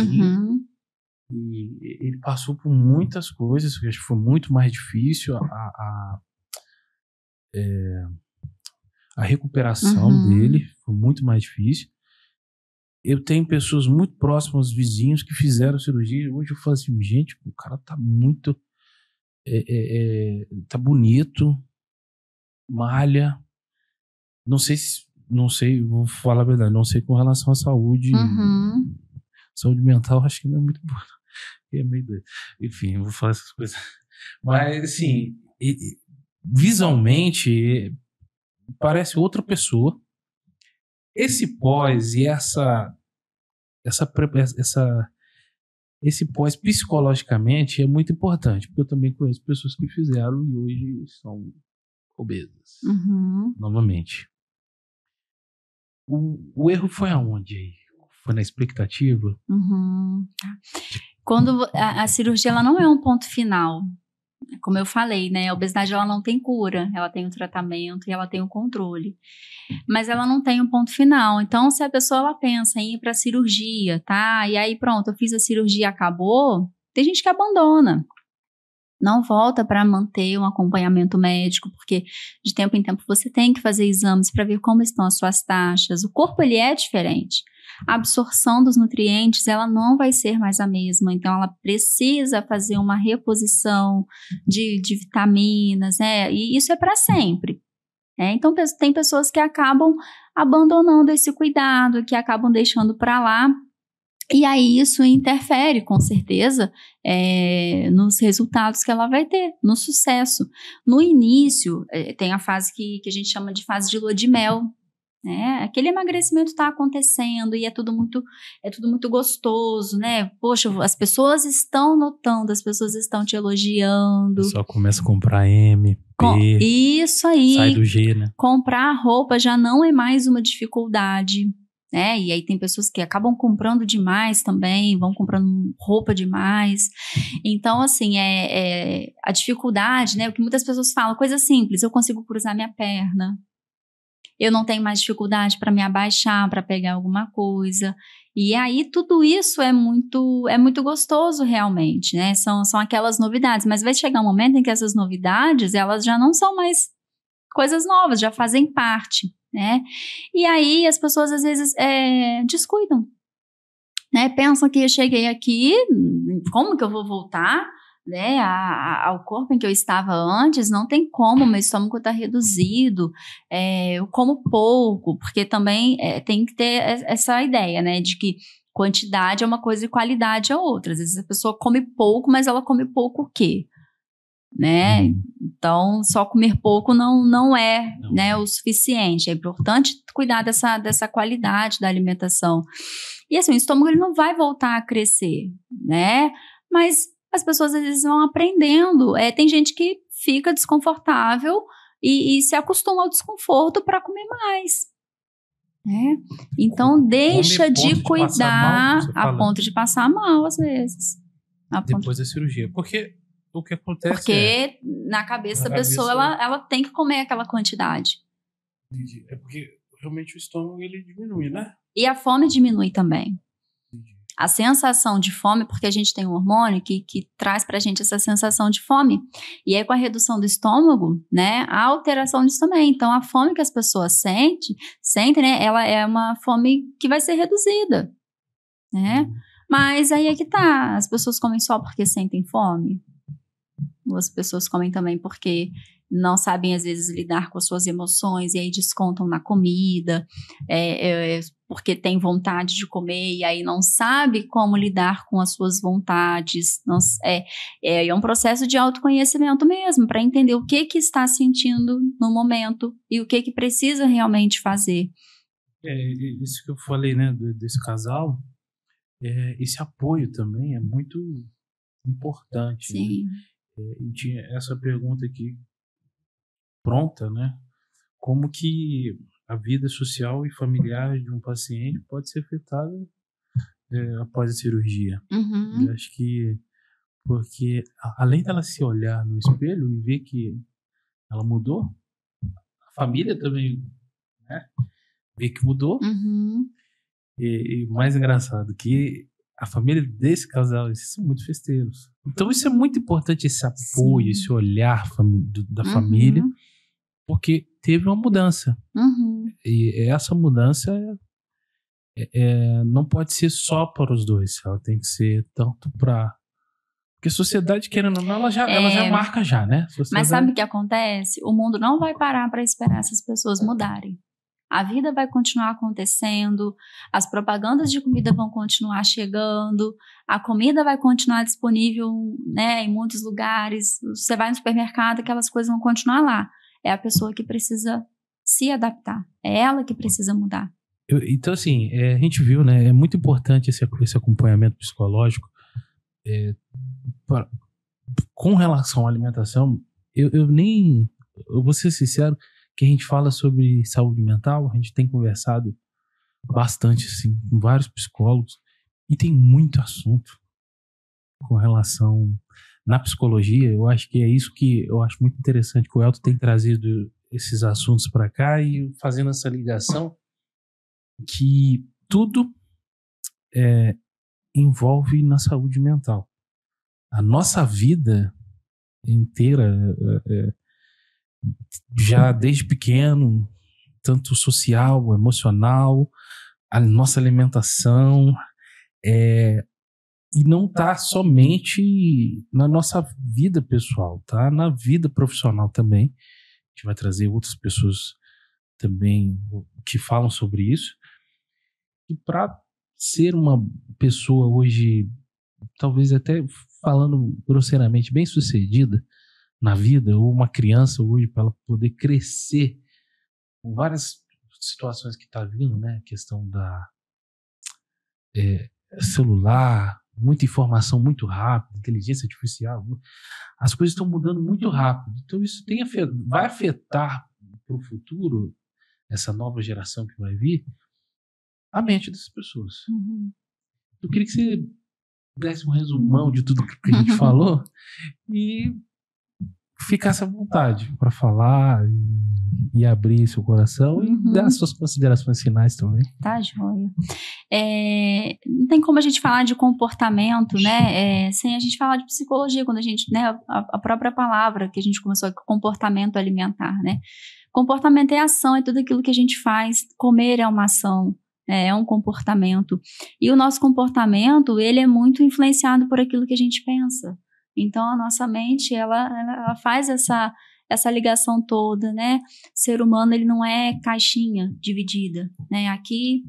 E ele passou por muitas coisas, que acho que foi muito mais difícil a recuperação dele, foi muito mais difícil. Eu tenho pessoas muito próximas, vizinhos, que fizeram cirurgia. Hoje eu falo assim, gente, o cara tá muito... tá bonito, malha. Não sei, vou falar a verdade, não sei com relação à saúde. Saúde mental, acho que não é muito boa. É meio doido. Enfim, eu vou falar essas coisas. Mas, assim, visualmente, parece outra pessoa. Esse pós e esse pós psicologicamente é muito importante, porque eu também conheço pessoas que fizeram e hoje são obesas. Novamente. O erro foi aonde aí? Foi na expectativa? Quando a cirurgia, ela não é um ponto final. Como eu falei, né? A obesidade, ela não tem cura. Ela tem um tratamento e ela tem um controle. Mas ela não tem um ponto final. Então, se a pessoa ela pensa em ir para cirurgia, tá? E aí, pronto, eu fiz a cirurgia, acabou. Tem gente que abandona. Não volta para manter um acompanhamento médico, porque de tempo em tempo você tem que fazer exames para ver como estão as suas taxas. O corpo, ele é diferente. A absorção dos nutrientes, ela não vai ser mais a mesma, então ela precisa fazer uma reposição de vitaminas, né? E isso é para sempre. Então tem pessoas que acabam abandonando esse cuidado, que acabam deixando para lá. E aí isso interfere, com certeza, nos resultados que ela vai ter, no sucesso. No início, tem a fase que a gente chama de fase de lua de mel. né? Aquele emagrecimento está acontecendo e é tudo muito gostoso, né? Poxa, as pessoas estão notando, as pessoas estão te elogiando. Só começa a comprar M, P, isso aí. Sai do G, né? Comprar roupa já não é mais uma dificuldade, né? E aí tem pessoas que acabam comprando demais também, vão comprando roupa demais. Então, assim, a dificuldade, né? O que muitas pessoas falam, coisa simples, eu consigo cruzar minha perna. Eu não tenho mais dificuldade para me abaixar, para pegar alguma coisa. E aí tudo isso é muito gostoso realmente, né? São aquelas novidades. Mas vai chegar um momento em que essas novidades, elas já não são mais coisas novas, já fazem parte, né? E aí as pessoas às vezes descuidam, né? Pensam que eu cheguei aqui, como que eu vou voltar, né, ao corpo em que eu estava antes? Não tem como, meu estômago está reduzido, eu como pouco, porque também tem que ter essa ideia, né, de que quantidade é uma coisa e qualidade é outra. Às vezes a pessoa come pouco, mas ela come pouco o quê? Né? Então, só comer pouco não é, né, o suficiente. É importante cuidar dessa qualidade da alimentação. E assim, o estômago ele não vai voltar a crescer, né? Mas as pessoas às vezes vão aprendendo. Tem gente que fica desconfortável e se acostuma ao desconforto para comer mais, né? Então deixa de cuidar a ponto de passar mal às vezes. Depois da cirurgia. Porque o que acontece Porque na cabeça da pessoa ela tem que comer aquela quantidade. É porque realmente o estômago ele diminui, né? E a fome diminui também. A sensação de fome, porque a gente tem um hormônio que traz pra gente essa sensação de fome. E aí, com a redução do estômago, né, a alteração disso também. Então, a fome que as pessoas sentem, né, ela é uma fome que vai ser reduzida, né? Mas aí é que tá, as pessoas comem só porque sentem fome? Ou as pessoas comem também porque não sabem, às vezes, lidar com as suas emoções e aí descontam na comida, porque tem vontade de comer e aí não sabe como lidar com as suas vontades. É um processo de autoconhecimento mesmo, para entender o que está sentindo no momento e o que precisa realmente fazer. Isso que eu falei, né, desse casal, esse apoio também é muito importante. Sim. Né? E tinha essa pergunta aqui pronta, né? Como que a vida social e familiar de um paciente pode ser afetada após a cirurgia? Uhum. Eu acho que porque além dela se olhar no espelho e ver que ela mudou, a família também, né, vê que mudou. Uhum. E mais engraçado que a família desse casal, eles são muito festeiros. Então isso é muito importante, esse apoio, esse olhar da família, porque teve uma mudança. E essa mudança não pode ser só para os dois, ela tem que ser tanto para... Porque a sociedade, querendo ou não, ela já marca já, né? Mas sabe o que acontece? O mundo não vai parar para esperar essas pessoas mudarem. A vida vai continuar acontecendo, as propagandas de comida vão continuar chegando, a comida vai continuar disponível, né, em muitos lugares. Você vai no supermercado, aquelas coisas vão continuar lá. É a pessoa que precisa se adaptar, é ela que precisa mudar. Então, assim, a gente viu, né, é muito importante esse acompanhamento psicológico com relação à alimentação. Eu vou ser sincero, que a gente fala sobre saúde mental, a gente tem conversado bastante assim, com vários psicólogos e tem muito assunto com relação na psicologia. Eu acho que é isso que eu acho muito interessante, que o Elton tem trazido esses assuntos para cá e fazendo essa ligação que tudo envolve na saúde mental. A nossa vida inteira já desde pequeno, tanto social, emocional, a nossa alimentação, e não está somente na nossa vida pessoal, tá na vida profissional também. A gente vai trazer outras pessoas também que falam sobre isso. E para ser uma pessoa hoje, talvez até falando grosseiramente, bem sucedida na vida, ou uma criança hoje, para ela poder crescer com várias situações que está vindo, né? A questão da celular, muita informação muito rápida, inteligência artificial, as coisas estão mudando muito rápido. Então isso vai afetar para o futuro, essa nova geração que vai vir, a mente dessas pessoas. Eu queria que você desse um resumão de tudo que a gente falou e ficasse à vontade para falar e abrir seu coração e dar suas considerações finais também. Tá, joia. Não tem como a gente falar de comportamento, né, sem a gente falar de psicologia, quando a gente, né, a própria palavra que a gente começou aqui, comportamento alimentar, né. Comportamento é ação, é tudo aquilo que a gente faz. Comer é uma ação, é um comportamento. E o nosso comportamento, ele é muito influenciado por aquilo que a gente pensa. Então, a nossa mente, ela faz essa ligação toda, né? Ser humano, ele não é caixinha dividida, né? Aqui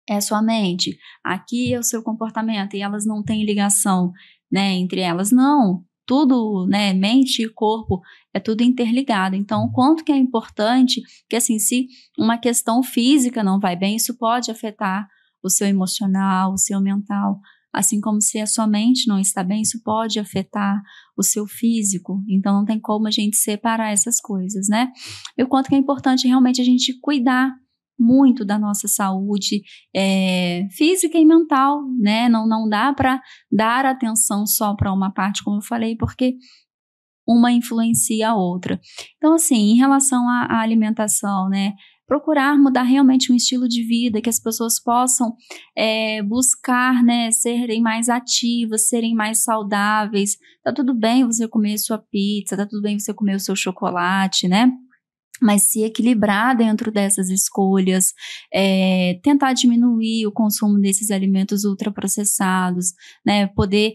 é sua mente, aqui é o seu comportamento, e elas não têm ligação, né, entre elas. Não, tudo, né, mente e corpo, é tudo interligado. Então, o quanto que é importante, que assim, se uma questão física não vai bem, isso pode afetar o seu emocional, o seu mental. Assim como se a sua mente não está bem, isso pode afetar o seu físico. Então, não tem como a gente separar essas coisas, né? E o quanto que é importante realmente a gente cuidar muito da nossa saúde física e mental, né? Não dá para dar atenção só para uma parte, como eu falei, porque uma influencia a outra. Então, assim, em relação à alimentação, né? Procurar mudar realmente um estilo de vida, que as pessoas possam buscar, né, serem mais ativas, serem mais saudáveis. Tá tudo bem você comer sua pizza, tá tudo bem você comer o seu chocolate, né? Mas se equilibrar dentro dessas escolhas, tentar diminuir o consumo desses alimentos ultraprocessados, né, poder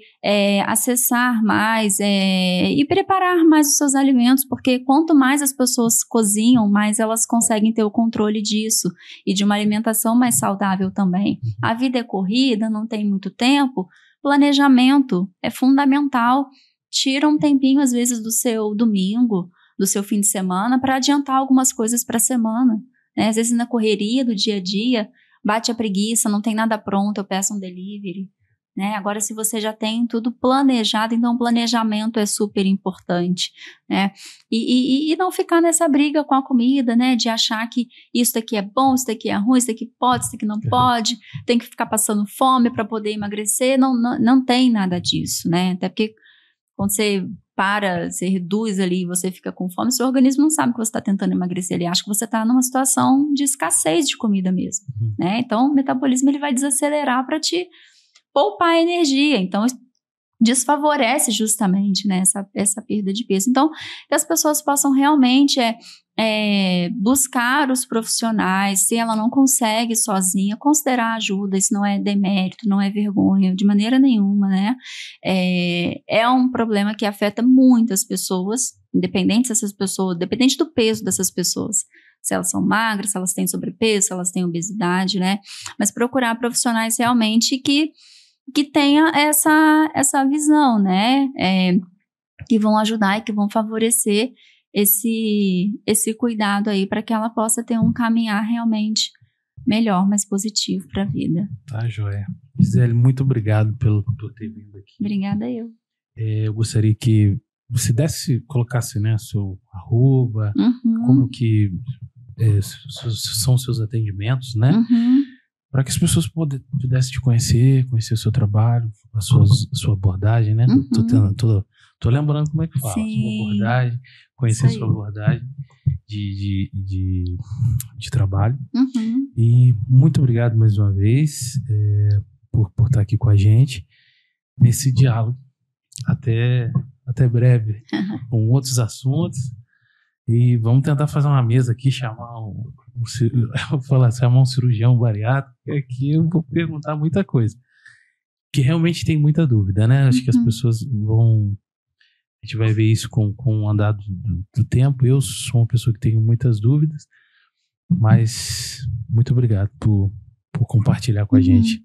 acessar mais e preparar mais os seus alimentos, porque quanto mais as pessoas cozinham, mais elas conseguem ter o controle disso e de uma alimentação mais saudável também. A vida é corrida, não tem muito tempo, planejamento é fundamental. Tira um tempinho, às vezes, do seu domingo, do seu fim de semana, para adiantar algumas coisas para a semana, né? Às vezes na correria do dia a dia, bate a preguiça, não tem nada pronto, eu peço um delivery, né? Agora, se você já tem tudo planejado, então o planejamento é super importante, né? E não ficar nessa briga com a comida, né? De achar que isso daqui é bom, isso daqui é ruim, isso daqui pode, isso daqui não pode, tem que ficar passando fome para poder emagrecer, não tem nada disso, né? Até porque quando você reduz ali, você fica com fome, seu organismo não sabe que você está tentando emagrecer, ele acha que você está numa situação de escassez de comida mesmo, né? Então, o metabolismo ele vai desacelerar para te poupar energia, então desfavorece justamente, né, essa perda de peso. Então, que as pessoas possam realmente buscar os profissionais, se ela não consegue sozinha, considerar ajuda, isso não é demérito, não é vergonha, de maneira nenhuma, né? É um problema que afeta muitas pessoas, independente do peso dessas pessoas, se elas são magras, se elas têm sobrepeso, se elas têm obesidade, né? Mas procurar profissionais realmente que tenha essa visão, né? Que vão ajudar e que vão favorecer esse cuidado aí para que ela possa ter um caminhar realmente melhor, mais positivo para a vida. Tá, joia. Gisele, muito obrigado por ter vindo aqui. Obrigada eu. Eu gostaria que você colocasse, né, seu @, como que são seus atendimentos, né? Para que as pessoas pudessem te conhecer o seu trabalho, a sua abordagem, né? Tô lembrando como é que fala, Sim. sua abordagem, conhecer a sua abordagem de trabalho. E muito obrigado mais uma vez por estar aqui com a gente nesse diálogo. Até breve, com outros assuntos. E vamos tentar fazer uma mesa aqui, chamar um cirurgião bariátrico, que eu vou perguntar muita coisa. Que realmente tem muita dúvida, né? Acho que as pessoas vão... A gente vai ver isso com o andar do tempo. Eu sou uma pessoa que tenho muitas dúvidas, mas muito obrigado por compartilhar com a gente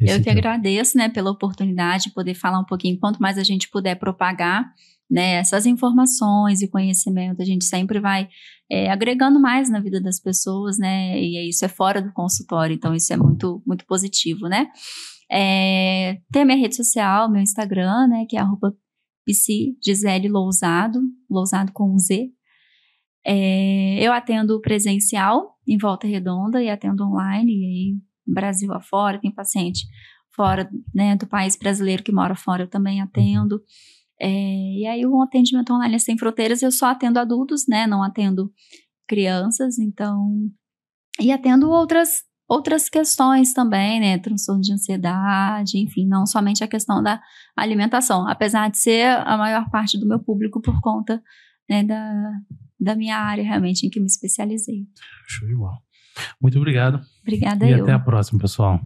Eu que agradeço, né, pela oportunidade de poder falar um pouquinho. Quanto mais a gente puder propagar, né, essas informações e conhecimento, a gente sempre vai agregando mais na vida das pessoas, né, e isso é fora do consultório, então isso é muito, muito positivo, né. Tem a minha rede social, meu Instagram, né, que é @psigisele_lousado, Lousado com Z. Eu atendo presencial em Volta Redonda e atendo online, e aí Brasil afora, tem paciente fora, né, do país brasileiro que mora fora, eu também atendo. E aí o atendimento online é sem fronteiras, eu só atendo adultos, né, não atendo crianças, então, e atendo outras questões também, né, transtorno de ansiedade, enfim, não somente a questão da alimentação, apesar de ser a maior parte do meu público por conta, né, da minha área realmente em que me especializei. Show de bola. Muito obrigado. Obrigada e eu. até a próxima, pessoal.